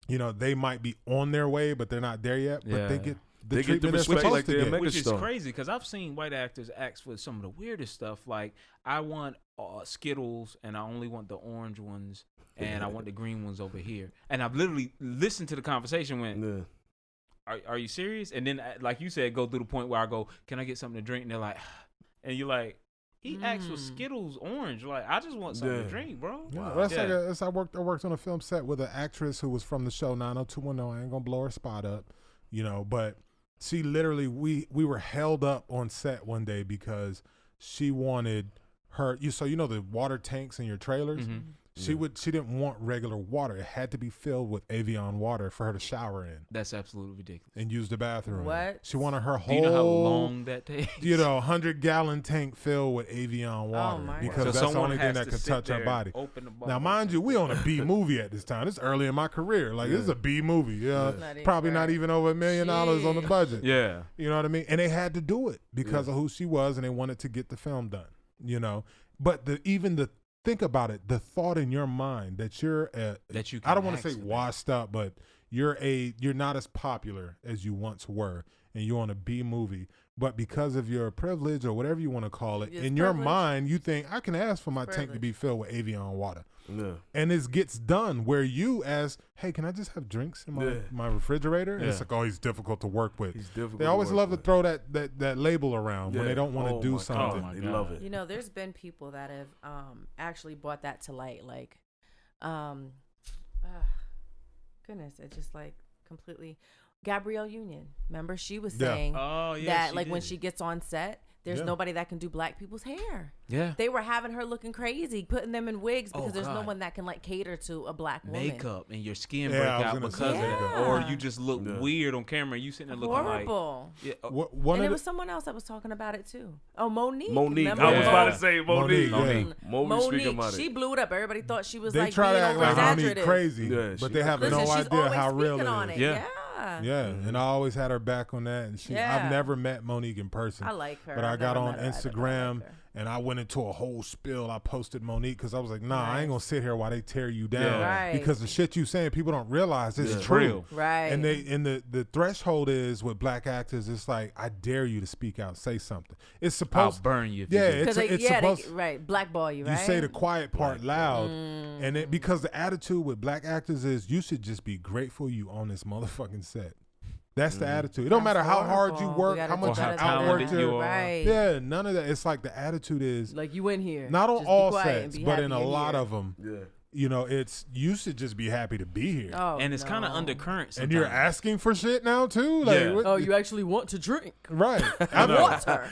you know, they might be on their way, but they're not there yet. But they Yeah. get the They get the treatment they're respect supposed like to they're get. mega Which is star. crazy because I've seen white actors ask for some of the weirdest stuff. Like, I want Skittles and I only want the orange ones and I want the green ones over here. And I've literally listened to the conversation when, Yeah. are you serious? And then, like you said, go through the point where I go, can I get something to drink? And they're like, and you're like, he asked for Skittles orange. Like, I just want something to Yeah. drink, bro. Yeah, Wow. that's Yeah. like I worked on a film set with an actress who was from the show 90210. I ain't gonna blow her spot up, you know, but she literally we were held up on set one day because she wanted so you know the water tanks in your trailers. She didn't want regular water. It had to be filled with Avion water for her to shower in That's absolutely ridiculous. and use the bathroom. What? She wanted her Do whole you know how long that takes? 100-gallon tank filled with Avion water my because So that's the someone only thing has that to could sit touch her there, body. open the Now, bottle. mind you, we on a B movie at this time. It's early in my career. Like, this is a B movie. Yeah, Not even probably not right. even over $1 million on the budget. Yeah. You know what I mean? And they had to do it because of who she was, and they wanted to get the film done. You know, but think about it. The thought in your mind that That you can I don't want to ask say for that. washed up, but you're not as popular as you once were, and you're on a B movie. But because of your privilege or whatever you want to call it, It's in your privilege. mind, you think I can ask for my tank to Privilege. be filled with Avion water. Yeah. And it gets done where you ask, hey, can I just have drinks in my refrigerator? And it's Yeah. like, oh, he's difficult to work with. He's difficult They to always work love with. to throw that label around when Yeah. they don't want to Oh do my something. God. my They love it. You know, there's been people that have actually brought that to light. Like, goodness, it just like completely. Gabrielle Union, remember she was Yeah. saying Oh, yeah. that she like when did. she gets on set, there's Yeah. nobody that can do black people's hair. Yeah. They were having her looking crazy, putting them in wigs because Oh, there's no God. one that can like cater to a black woman. Makeup and your skin Yeah, break I was out gonna because say of that. it. Or Yeah. you just look Yeah. weird on camera and you sitting there looking like. Horrible. Yeah, One And of there was someone else that was talking about it too. Oh, Monique. Monique. Remember I was her? about to say Monique. Monique, yeah. Monique speaking about she it. blew it up. Everybody thought she was they like try being to act like Monique over-exaggerated. crazy, Yeah, but she- they have Listen, no she's idea always how real speaking it on is. it. Yeah. Yeah, and I always had her back on that. And Yeah. I've never met Monique in person. I like her. But I I've got never on met her either, but I Instagram like her. and I went into a whole spill. I posted Monique because I was like, nah, I Nice. ain't gonna sit here while they tear you down. Yeah. Right. Because the shit you saying, people don't realize it's Yeah. true. Real. Right. And the threshold is with black actors, it's like, I dare you to speak out, say something. It's I'll supposed burn you. If Yeah, you do. it's Because they supposed right, blackball you, right? you say the quiet part loud, Mm. and it because the attitude with black actors is you should just be grateful you on this motherfucking set. That's the attitude. It don't matter how hard you horrible. We work, gotta how do much you better than outwork that. your. Right. Yeah, none of that. It's like the attitude is Like you in here. not on Just be all quiet and sets, be but happy in a you're lot here. of them. Yeah. You know, it's you should just be happy to be here. Oh, And it's kind of no. undercurrent sometimes. And you're asking for shit now too. Like, Yeah. what- Oh, you actually want to drink right? I've, water?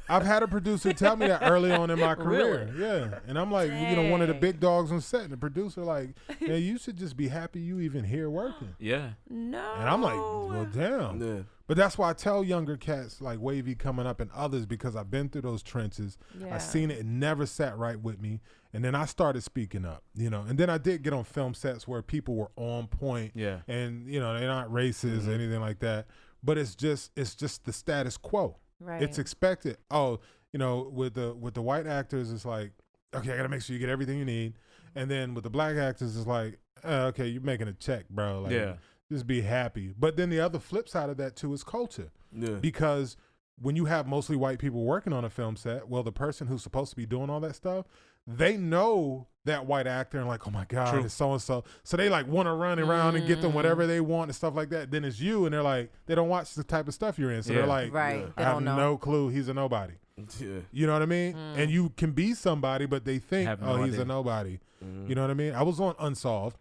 I've had a producer tell me that early on in my career. Yeah, and I'm like, one of the Dang. big dogs on set, and the producer like, yeah, you should just be happy you even here working. Yeah. No. And I'm like, well, damn. Yeah. But that's why I tell younger cats like Wavyy coming up and others because I've been through those trenches. Yeah. I seen it. It never sat right with me. And then I started speaking up, And then I did get on film sets where people were on point. Yeah. And, they're not racist or anything like that. But it's just the status quo. Right. It's expected. Oh, with the white actors, it's like, okay, I got to make sure you get everything you need. And then with the black actors, it's like, okay, you're making a check, bro. Like, Yeah. just be happy. But then the other flip side of that too is culture. Yeah. Because when you have mostly white people working on a film set, well, the person who's supposed to be doing all that stuff, they know that white actor and like, oh my God, True. it's so-and-so. So they like want to run around and get them whatever they want and stuff like that. Then it's you and they're like, they don't watch the type of stuff you're in. So Yeah. they're like, Right. Yeah. They I have don't know. no clue. He's a nobody. Yeah. You know what I mean? And you can be somebody, but they think, Have no he's idea. a nobody. Mhm. You know what I mean? I was on Unsolved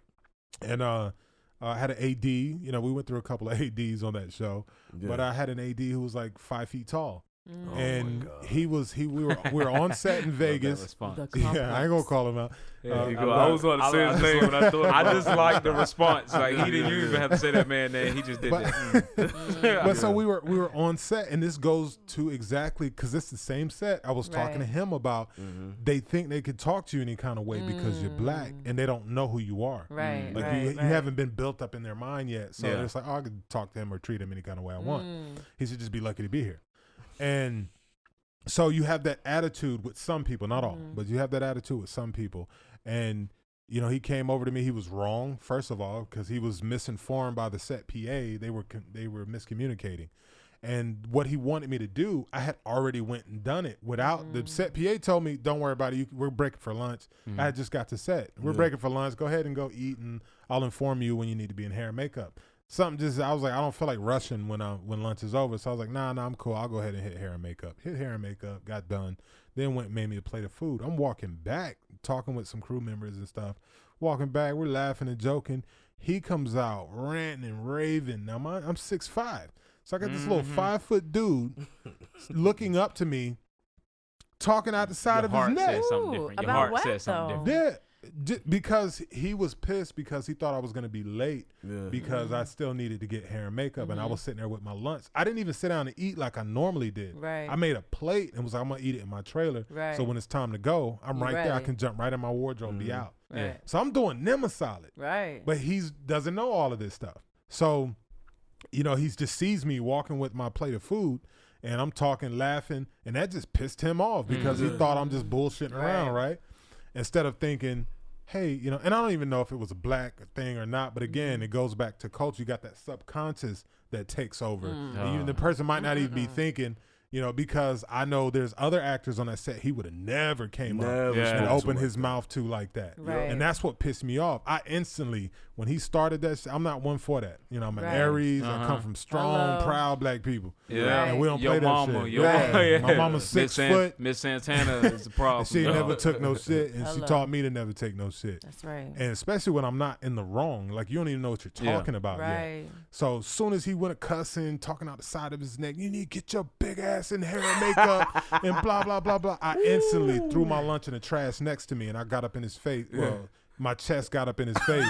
and I had an AD. You know, we went through a couple of ADs on that show, but I had an AD who was like 5 feet tall. And we were on set in Vegas. Yeah, I ain't gonna call him out. I was going to say his name, and I thought I just like the response. Like you didn't even have to say that man name. He just did that. But so we were on set, and this goes to exactly because it's the same set. I was talking to him about they think they could talk to you any kind of way because you're black, and they don't know who you are. Right. Like you haven't been built up in their mind yet. So it's like, oh, I could talk to him or treat him any kind of way I want. He should just be lucky to be here. And so you have that attitude with some people, not all, but you have that attitude with some people. And, you know, he came over to me. He was wrong, first of all, because he was misinformed by the set PA. They were miscommunicating. And what he wanted me to do, I had already went and done it without the set PA told me, don't worry about it. We're breaking for lunch. I had just got to set. We're breaking for lunch. Go ahead and go eat, and I'll inform you when you need to be in hair and makeup. I was like, I don't feel like rushing when lunch is over. So I was like, nah, I'm cool. I'll go ahead and hit hair and makeup. Hit hair and makeup, got done. Then went and made me a plate of food. I'm walking back, talking with some crew members and stuff. Walking back, we're laughing and joking. He comes out ranting and raving. Now I'm 6'5". So I got this little 5-foot dude looking up to me, talking out the side of his neck. Said something different. Your heart said something different. Yeah. Because he was pissed because he thought I was going to be late because I still needed to get hair and makeup and I was sitting there with my lunch. I didn't even sit down and eat like I normally did. Right. I made a plate and was like, I'm going to eat it in my trailer. Right. So when it's time to go, I'm right there. I can jump right in my wardrobe and be out. Right. So I'm doing them a solid. Right. But he doesn't know all of this stuff. So, you know, he just sees me walking with my plate of food and I'm talking, laughing, and that just pissed him off because he thought I'm just bullshitting around, right? Instead of thinking, hey, you know, and I don't even know if it was a black thing or not, but again, it goes back to culture. You got that subconscious that takes over. And even the person might not even be thinking, you know, because I know there's other actors on that set he would have never came up and opened his mouth to like that. Right. And that's what pissed me off. I instantly, when he started that shit, I'm not one for that. You know, I'm an Aries. I come from strong, proud black people. Yeah. And we don't play mama, that shit. My mama's 6 foot. Miss Santana is the problem. And she never took no shit, and she taught me to never take no shit. That's right. And especially when I'm not in the wrong. Like, you don't even know what you're talking about yet. So as soon as he went cussing, talking out the side of his neck, you need to get your big ass in hair and makeup and blah, blah, blah, blah. I instantly threw my lunch in the trash next to me, and I got up in his face. Well, my chest got up in his face.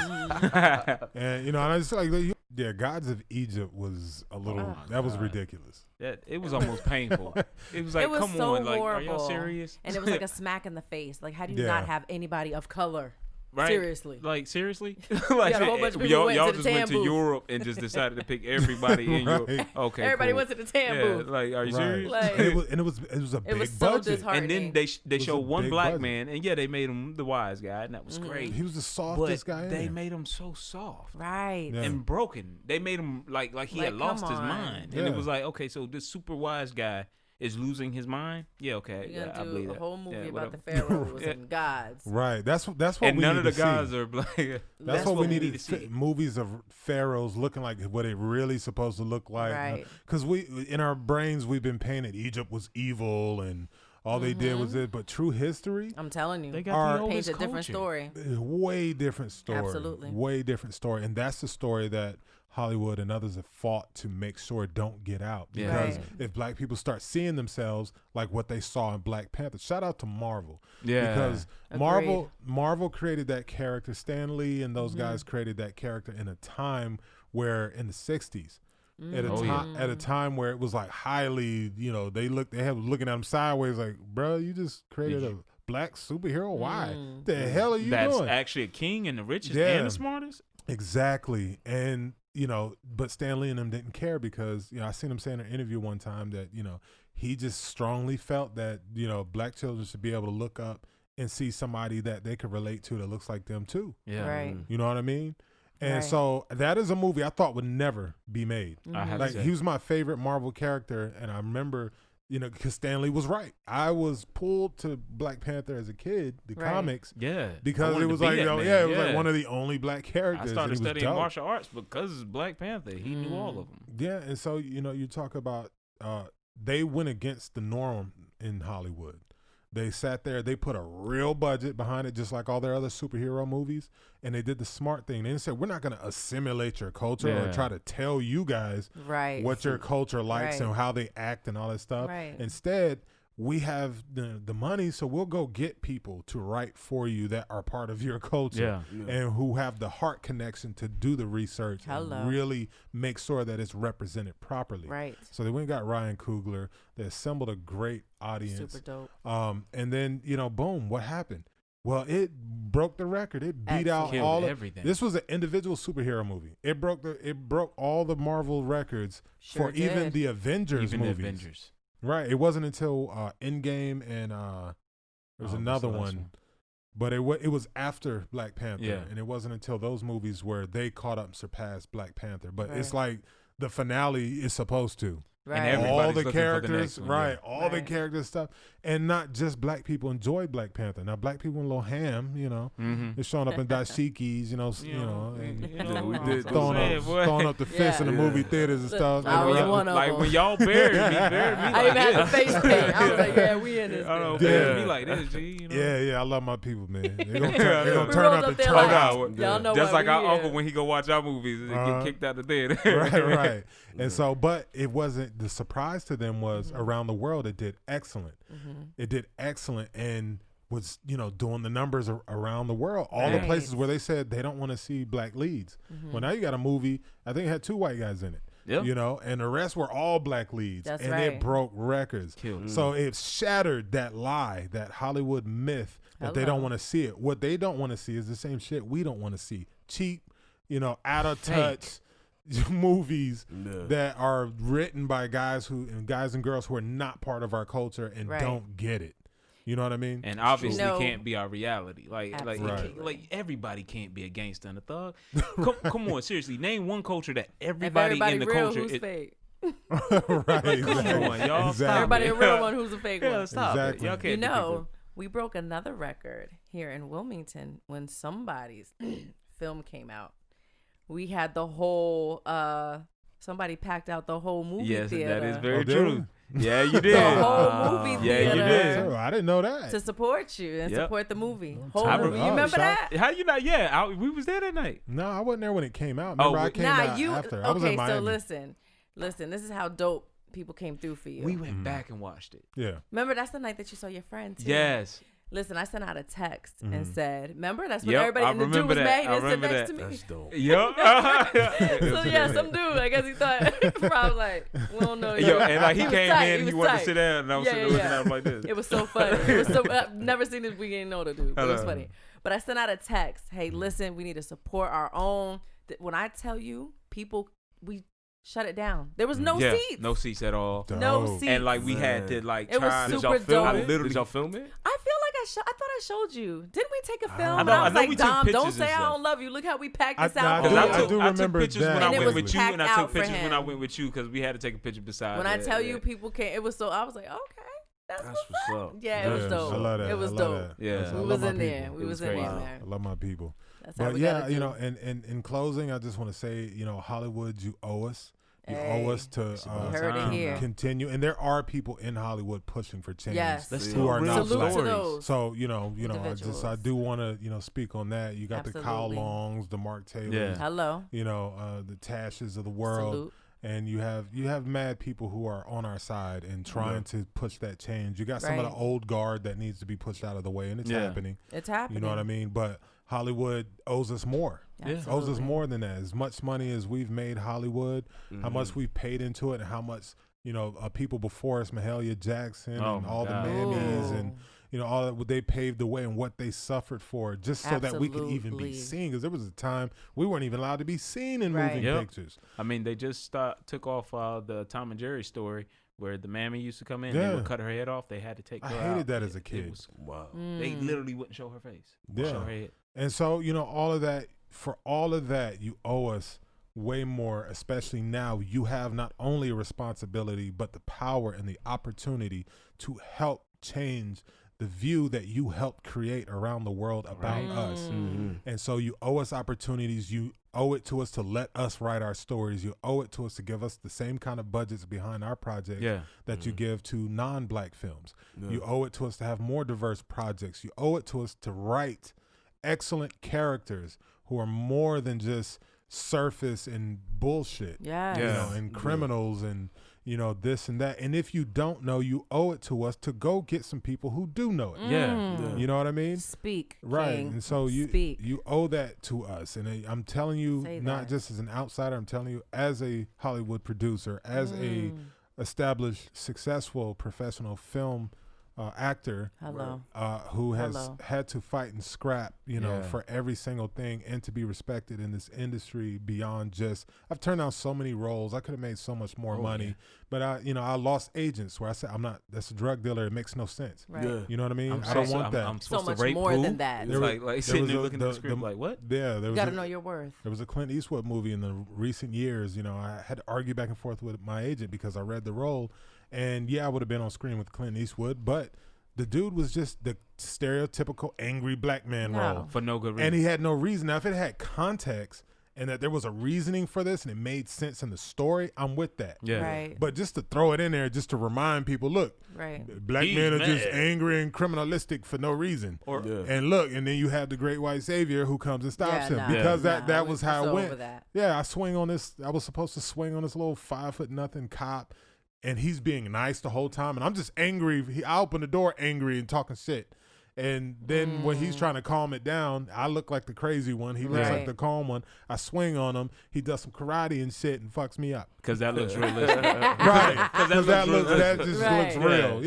And, you know, and I just like, yeah, Gods of Egypt was a little, that was ridiculous. Yeah, it was almost painful. It was like, it was come so on, like, are horrible. y'all serious? And it was like a smack in the face. Like, how do you not have anybody of color? Right? Seriously. Like, seriously? Like, a whole bunch of people y'all went to just the went to tan booth. Europe and just decided to pick everybody in Europe. Okay, everybody cool. went to the tan booth. Like, are you serious? Like, and it was a big so budget. And then they showed one black budget. man, and they made him the wise guy, and that was great. He was the softest guy in They there. made him so soft. right. Yeah. And broken. They made him like he had Like, lost come his on. mind. Yeah. And it was like, okay, so this super wise guy is losing his mind? Yeah, okay. You're I gonna believe do a that. whole movie Yeah, about the whatever. pharaohs and gods. Right. That's what And we none need of the to guys see. are black. That's what we need to to see. movies of pharaohs looking like what it really supposed to look like. Right. Because we, in our brains, we've been painted Egypt was evil and all they did was it. But true history, I'm telling you, They got Our- the paint oldest a different culture. story. is way different story. Absolutely. Way different story. And that's the story that Hollywood and others have fought to make sure don't get out. Yeah. Because Right. if black people start seeing themselves like what they saw in Black Panther, shout out to Marvel. Yeah. Because Agreed. Marvel created that character. Stan Lee and those guys created that character in a time where in the 60s. At a time where it was like highly, you know, they have looking at them sideways like, bro, you just created a black superhero. Why? The hell are you That's doing? actually a king and the richest Yeah. and the smartest? Exactly. And, you know, but Stan Lee and them didn't care because, you know, I seen him say in an interview one time that, you know, he just strongly felt that, you know, black children should be able to look up and see somebody that they could relate to that looks like them too. Yeah. Right. You know what I mean? And Right. so that is a movie I thought would never be made. I have Like to say. he was my favorite Marvel character, and I remember, you know, because Stan Lee was right. I was pulled to Black Panther as a kid, the Right. comics, Yeah. I because wanted it to was be like, that you know, man. yeah, it was like one of the only black I characters. started and he was studying dope. martial arts because it's Black Panther. He knew all of them. Yeah, and so you know, you talk about they went against the norm in Hollywood. They sat there, they put a real budget behind it, just like all their other superhero movies, and they did the smart thing. They said, we're not going to assimilate your culture or try to tell you guys what your culture likes and how they act and all that stuff. Instead, we have the money, so we'll go get people to write for you that are part of your culture and who have the heart connection to do the research and really make sure that it's represented properly. So they went and got Ryan Coogler. They assembled a great audience. Super dope. And then, boom, what happened? Well, it broke the record. It beat out all of everything. This was an individual superhero movie. It broke all the Marvel records for even the Avengers movies. Right. It wasn't until Endgame and there was another one. But it was after Black Panther, and it wasn't until those movies where they caught up and surpassed Black Panther. But it's like the finale is supposed to. And all the characters, all the characters stuff, and not just black people enjoy Black Panther. Now, black people in Lil Ham, they're showing up in dashikis, and we did throwing up the fist in the movie theaters and stuff. I was one of them. When y'all buried me I even had a face paint. I was like, yeah, we in this. Bury me like this, G. Yeah, I love my people, man. They're gonna turn up and turn out. Y'all know just like our here. uncle when he go watch our movies and get kicked out the theater. Right. And so, but it wasn't, the surprise to them was around the world, it did excellent. It did excellent and was, doing the numbers around the world. All the places where they said they don't want to see black leads. Well, now you got a movie, I think it had 2 white guys in it. And the rest were all black leads. That's and it broke records. So it shattered that lie, that Hollywood myth that they don't want to see it. What they don't want to see is the same shit we don't want to see. Cheap, out of touch movies that are written by guys and girls who are not part of our culture and don't get it. You know what I mean? And obviously can't be our reality. Like everybody can't be a gangster and a thug. Come on, seriously. Name one culture that everybody in the real culture who's fake. Right. Come on, y'all. Exactly. Everybody a real one who's a fake one. Stop it. Y'all can't we broke another record here in Wilmington when somebody's film came out. We had the whole somebody packed out the whole movie theater. Yes, that is very true. Yeah, you did. The whole movie theater. Yeah, you did. I didn't know that. To support you and support the movie. You remember that? How you not? Yeah, we was there that night. No, I wasn't there when it came out. Remember, I came out after. I was in Miami. So listen. This is how dope people came through for you. We went back and watched it. Yeah. Remember, that's the night that you saw your friend too. Yes. Listen, I sent out a text and said, remember, that's when everybody in the dude was mad and sit next to me. That's dope. So some dude, I guess he thought, probably like, we don't know. And like he came in, he wanted to sit down, and I was sitting there looking at him like this. It was so funny. I've never seen this We Ain't Know the dude. It was funny. But I sent out a text, hey, listen, we need to support our own. When I tell you, people, we shut it down. There was no seats. No seats at all. Dope. No seats. And like we had to like it try. was super dope. Did y'all film it? I feel like I thought I showed you. Didn't we take a film? I And I was know we like, took Dom, don't pictures say and I stuff. don't love you. Look how we packed this out. I do I remember took pictures that. when I And it went was with you, packed and I out took for pictures when I him. went with you because we had to take a picture beside. When I tell you people came, it was so, I was like, okay. That's what's up. Yeah, it was dope. I love that. It was dope. Yeah. We was in there. We was in there. I love my people. That's how But we yeah, gotta do. and in closing, I just want to say, Hollywood, you owe us. You owe us to heard it here. continue. And there are people in Hollywood pushing for change Yes. who are not Salute black. to those. So, individuals. I do want to, speak on that. You got the Kyle Absolutely. Longs, the Mark Taylors, Hello. The Tashes of the world. Salute. And you have mad people who are on our side and trying to push that change. You got some of the old guard that needs to be pushed out of the way, and it's happening. It's happening. You know what I mean? But Hollywood owes us more. Owes us more than that. As much money as we've made Hollywood, how much we've paid into it, and how much people before us, Mahalia Jackson and all the Mammies and all that, they paved the way and what they suffered for, just so that we could even be seen. Because there was a time we weren't even allowed to be seen in moving pictures. I mean, they just took off the Tom and Jerry story where the mammy used to come in and they would cut her head off. They had to take her out. I hated that as a kid. Wow. They literally wouldn't show her face. Show her head. And so, all of that, for all of that, you owe us way more, especially now. You have not only a responsibility, but the power and the opportunity to help change the view that you helped create around the world about us. And so you owe us opportunities. You owe it to us to let us write our stories. You owe it to us to give us the same kind of budgets behind our projects that you give to non-black films. You owe it to us to have more diverse projects. You owe it to us to write excellent characters who are more than just surface and bullshit. You know, and criminals and, you know, this and that. And if you don't know, you owe it to us to go get some people who do know it. You know what I mean? Speak. Right. King. And so you owe that to us. And I'm telling you, Say not that. just as an outsider, I'm telling you as a Hollywood producer, as a established, successful professional film actor who has had to fight and scrap, you know, for every single thing and to be respected in this industry beyond just, I've turned down so many roles. I could have made so much more money, but I lost agents where I said, that's a drug dealer. It makes no sense. You know what I mean? I don't want that. I'm So supposed much to rape more who? than that. It's like sitting there looking at the script like, what? Yeah, You got to know your worth. There was a Clint Eastwood movie in the recent years. You know, I had to argue back and forth with my agent because I read the role. And I would have been on screen with Clint Eastwood, but the dude was just the stereotypical angry black man role. For no good reason. And he had no reason. Now, if it had context and that there was a reasoning for this and it made sense in the story, I'm with that. But just to throw it in there, just to remind people, look, black men are just angry and criminalistic for no reason. And look, and then you have the great white savior who comes and stops him because that was how it went. I swing on this. I was supposed to swing on this little 5'0" cop. And he's being nice the whole time. And I'm just angry. I open the door angry and talking shit. And then when he's trying to calm it down, I look like the crazy one. He looks like the calm one. I swing on him. He does some karate and shit and fucks me up. Because that looks realistic. Because that just looks real.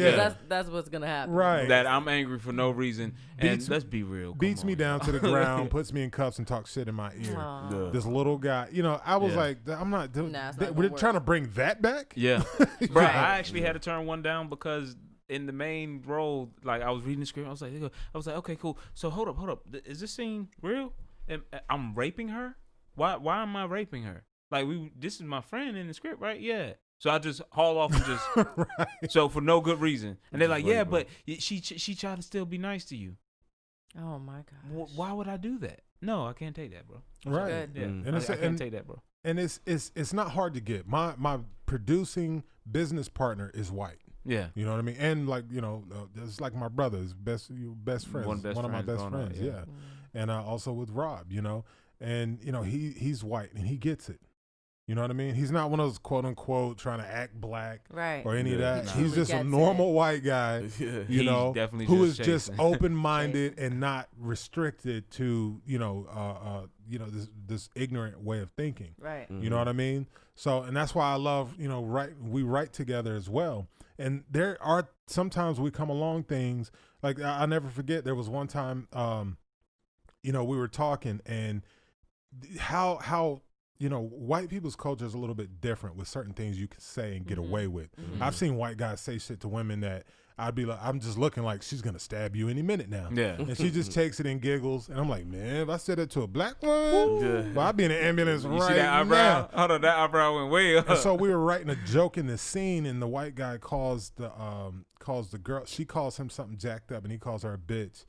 That's what's going to happen. That I'm angry for no reason. And let's be real. Beats me down to the ground, puts me in cuffs and talks shit in my ear. This little guy. You know, I was like, I'm not doing we're trying to bring that back? Bro, I actually had to turn one down because in the main role, like I was reading the script, I was like, okay, cool. So hold up, is this scene real? I'm raping her? Why am I raping her? Like this is my friend in the script, right? Yeah. So I just haul off and just so for no good reason, and they're like, but she tried to still be nice to you. Oh my gosh. Why would I do that? No, I can't take that, bro. Right. Yeah. And I can't take that, bro. And it's not hard to get. My producing business partner is white. Yeah, you know what I mean, and like it's like my brother's best friends, one of my best friends, and also with Rob, you know, and you know he's white and he gets it, you know what I mean. He's not one of those quote unquote trying to act black, or any of that. He's just a normal white guy, you know, who is just open minded and not restricted to this ignorant way of thinking, You know what I mean. So, and that's why I love, we write together as well. And there are sometimes we come along things like I never forget. There was one time, we were talking and how white people's culture is a little bit different with certain things you can say and get away with. I've seen white guys say shit to women that I'd be like, I'm just looking like she's gonna stab you any minute now. And she just takes it and giggles, and I'm like, man, if I said it to a black woman, well, I'd be in an ambulance you right see that eyebrow? now. Hold on, that eyebrow went way up. And so we were writing a joke in the scene, and the white guy calls the girl. She calls him something jacked up, and he calls her a bitch.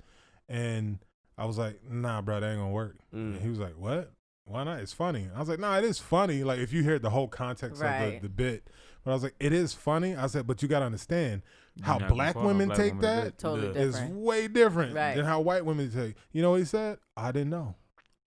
And I was like, nah, bro, that ain't gonna work. And he was like, what? Why not? It's funny. I was like, nah, it is funny. Like if you hear the whole context of the bit. But I was like, it is funny. I said, but you got to understand how black women take that is way different than how white women take. You know what he said? I didn't know.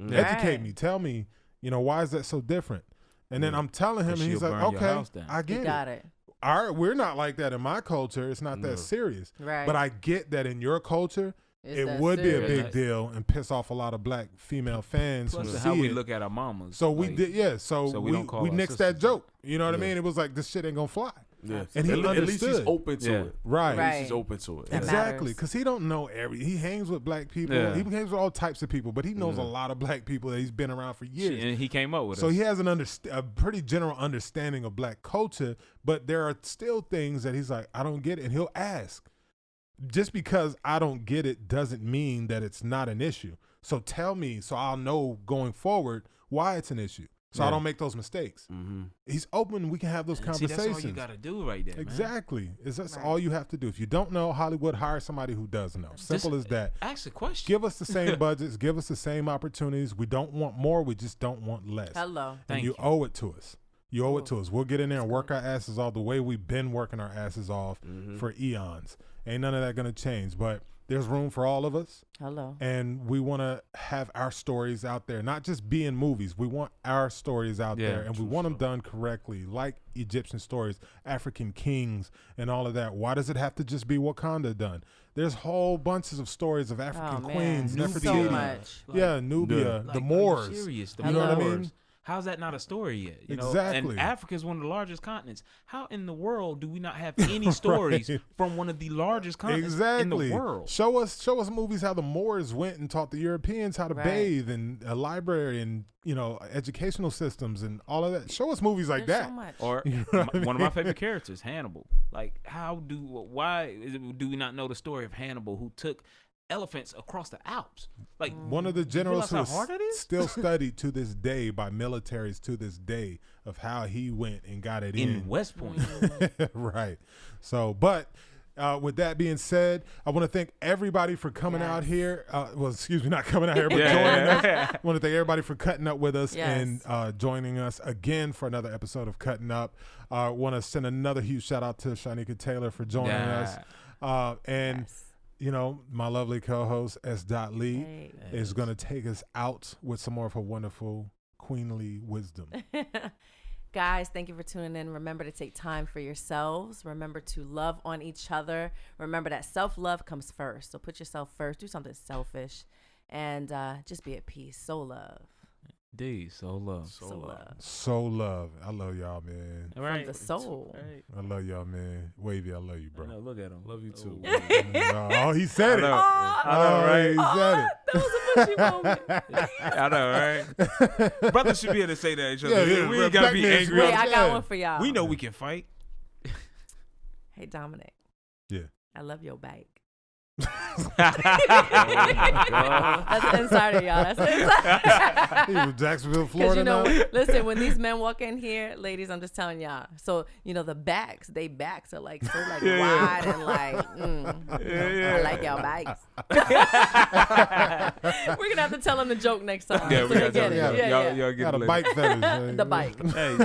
Educate me. Tell me, why is that so different? And then I'm telling him, and he's like, okay, I get it. All right, we're not like that in my culture. It's not that serious. But I get that in your culture, it would be a big deal and piss off a lot of black female fans. Plus how we look at our mamas. So we did, so we nixed that joke. You know what I mean? It was like, this shit ain't gonna fly. And he understood. At least he's open to it. Right. At least he's open to it. Exactly, because he don't know he hangs with black people. He hangs with all types of people, but he knows a lot of black people that he's been around for years. And he came up with So he has a pretty general understanding of black culture, but there are still things that he's like, I don't get it. And he'll ask. Just because I don't get it doesn't mean that it's not an issue. So tell me so I'll know going forward why it's an issue. so I don't make those mistakes. He's open. We can have those conversations. See, that's all you got to do right there, Exactly. That's all you have to do. If you don't know Hollywood, hire somebody who does know. Simple as that. Ask a question. Give us the same budgets. Give us the same opportunities. We don't want more. We just don't want less. Hello. And you owe it to us. You owe it to us. We'll get in there and work our asses off the way we've been working our asses off for eons. Ain't none of that going to change. But there's room for all of us. Hello. And we want to have our stories out there, not just be in movies. We want our stories out there, and we want them done correctly, like Egyptian stories, African kings, and all of that. Why does it have to just be Wakanda done? There's whole bunches of stories of African queens, Nubia. So much. Nubia, the Moors. Are you serious? You know what I mean? How's that not a story yet? You know? Exactly. And Africa is one of the largest continents. How in the world do we not have any stories from one of the largest continents in the world? Show us movies how the Moors went and taught the Europeans how to bathe, and a library, and educational systems and all of that. Show us movies like that. So much. Or one of my favorite characters, Hannibal. Like, why do we not know the story of Hannibal, who took elephants across the Alps? Like, one of the generals who is still studied to this day by militaries to this day of how he went and got it in West Point. Right. So, but with that being said, I want to thank everybody for coming out here. Not coming out here, but joining us. I want to thank everybody for cutting up with us and joining us again for another episode of Cutting Up. I want to send another huge shout out to Shynieka Taylor for joining us. My lovely co-host, SDOT Lee, is going to take us out with some more of her wonderful queenly wisdom. Guys, thank you for tuning in. Remember to take time for yourselves. Remember to love on each other. Remember that self-love comes first. So put yourself first. Do something selfish. And just be at peace. Soul love. D, soul love. Soul love. I love y'all, man. From the soul. I love y'all, man. Wavy, I love you, bro. No, look at him. Love you too. He said it. I know, right? He said it. That was a mushy moment. I know, right? Brothers should be able to say that to each other. Yeah, we ain't got to be angry. Wait, I got one for y'all. We know we can fight. Hey, Dominic. Yeah. I love your bike. God. That's an insider, y'all. That's an insider. He was Jacksonville, Florida. Listen, when these men walk in here, ladies, I'm just telling y'all. So, the backs are like so wide and I like y'all bikes. We're gonna have to tell them the joke next time. Yeah, we gotta get it. Y'all get Got it a bike fetish. The bike. Hey,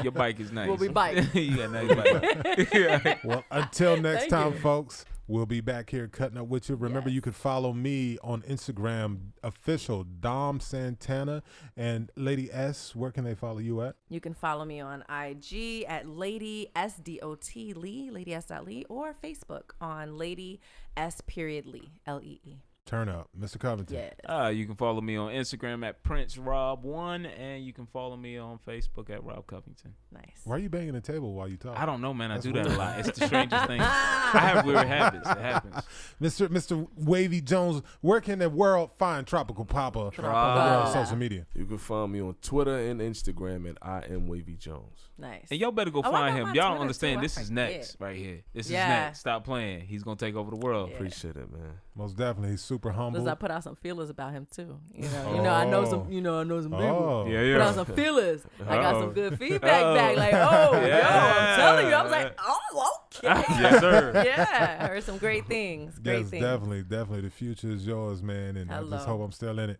your bike is nice. We'll be bike. You got a nice bike. Well, until next Thank time, you. folks, we'll be back here cutting up with you. Remember, you can follow me on Instagram, official Dom Santana. And Lady S, where can they follow you at? You can follow me on IG at Lady SDOT Lee, Lady S.Lee, or Facebook on Lady S.Lee, Lee. Turn up, Mr. Covington. Yes. You can follow me on Instagram at PrinceRob1, and you can follow me on Facebook at Rob Covington. Nice. Why are you banging the table while you talk? I don't know, man. That's I do that weird. a lot. It's the strangest thing. I have weird habits. It happens. Mr. Wavyy Jonez, where can the world find Tropical Papa on social media? You can find me on Twitter and Instagram at I am Wavyy Jonez. Nice. And y'all better go I find got him. my Y'all don't Twitter, understand. too. This I is forget. next right here. This is Yeah. next. Stop playing. He's going to take over the world. Yeah. Appreciate it, man. Most definitely, he's super humble. Because I put out some feelers about him too. I know some people. Oh. Yeah. Put out some feelers. I got some good feedback Uh-oh. back. Like, I'm telling you. I was like, oh, okay. Yes, sir. Yeah, I heard some great things. Great Yes, things. definitely. The future is yours, man. And I just Hello. hope I'm still in it.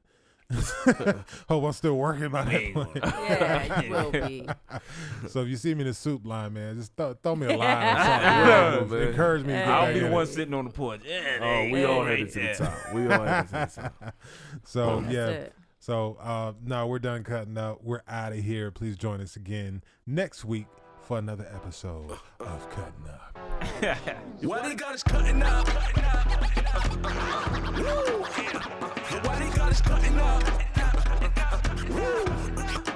Hope I'm still working by that point. Yeah, you will be. So if you see me in the soup line, man, just throw me a line or something. Yeah, Just man. encourage me to get I'll back be the in one it. sitting on the porch. Oh, we all headed to the top. We all headed to the top. So That's yeah. it. So no, we're done cutting up. We're out of here. Please join us again next week for another episode of Cutting Up. Why they got us cutting up? Woo! Why they got us cutting up? Woo!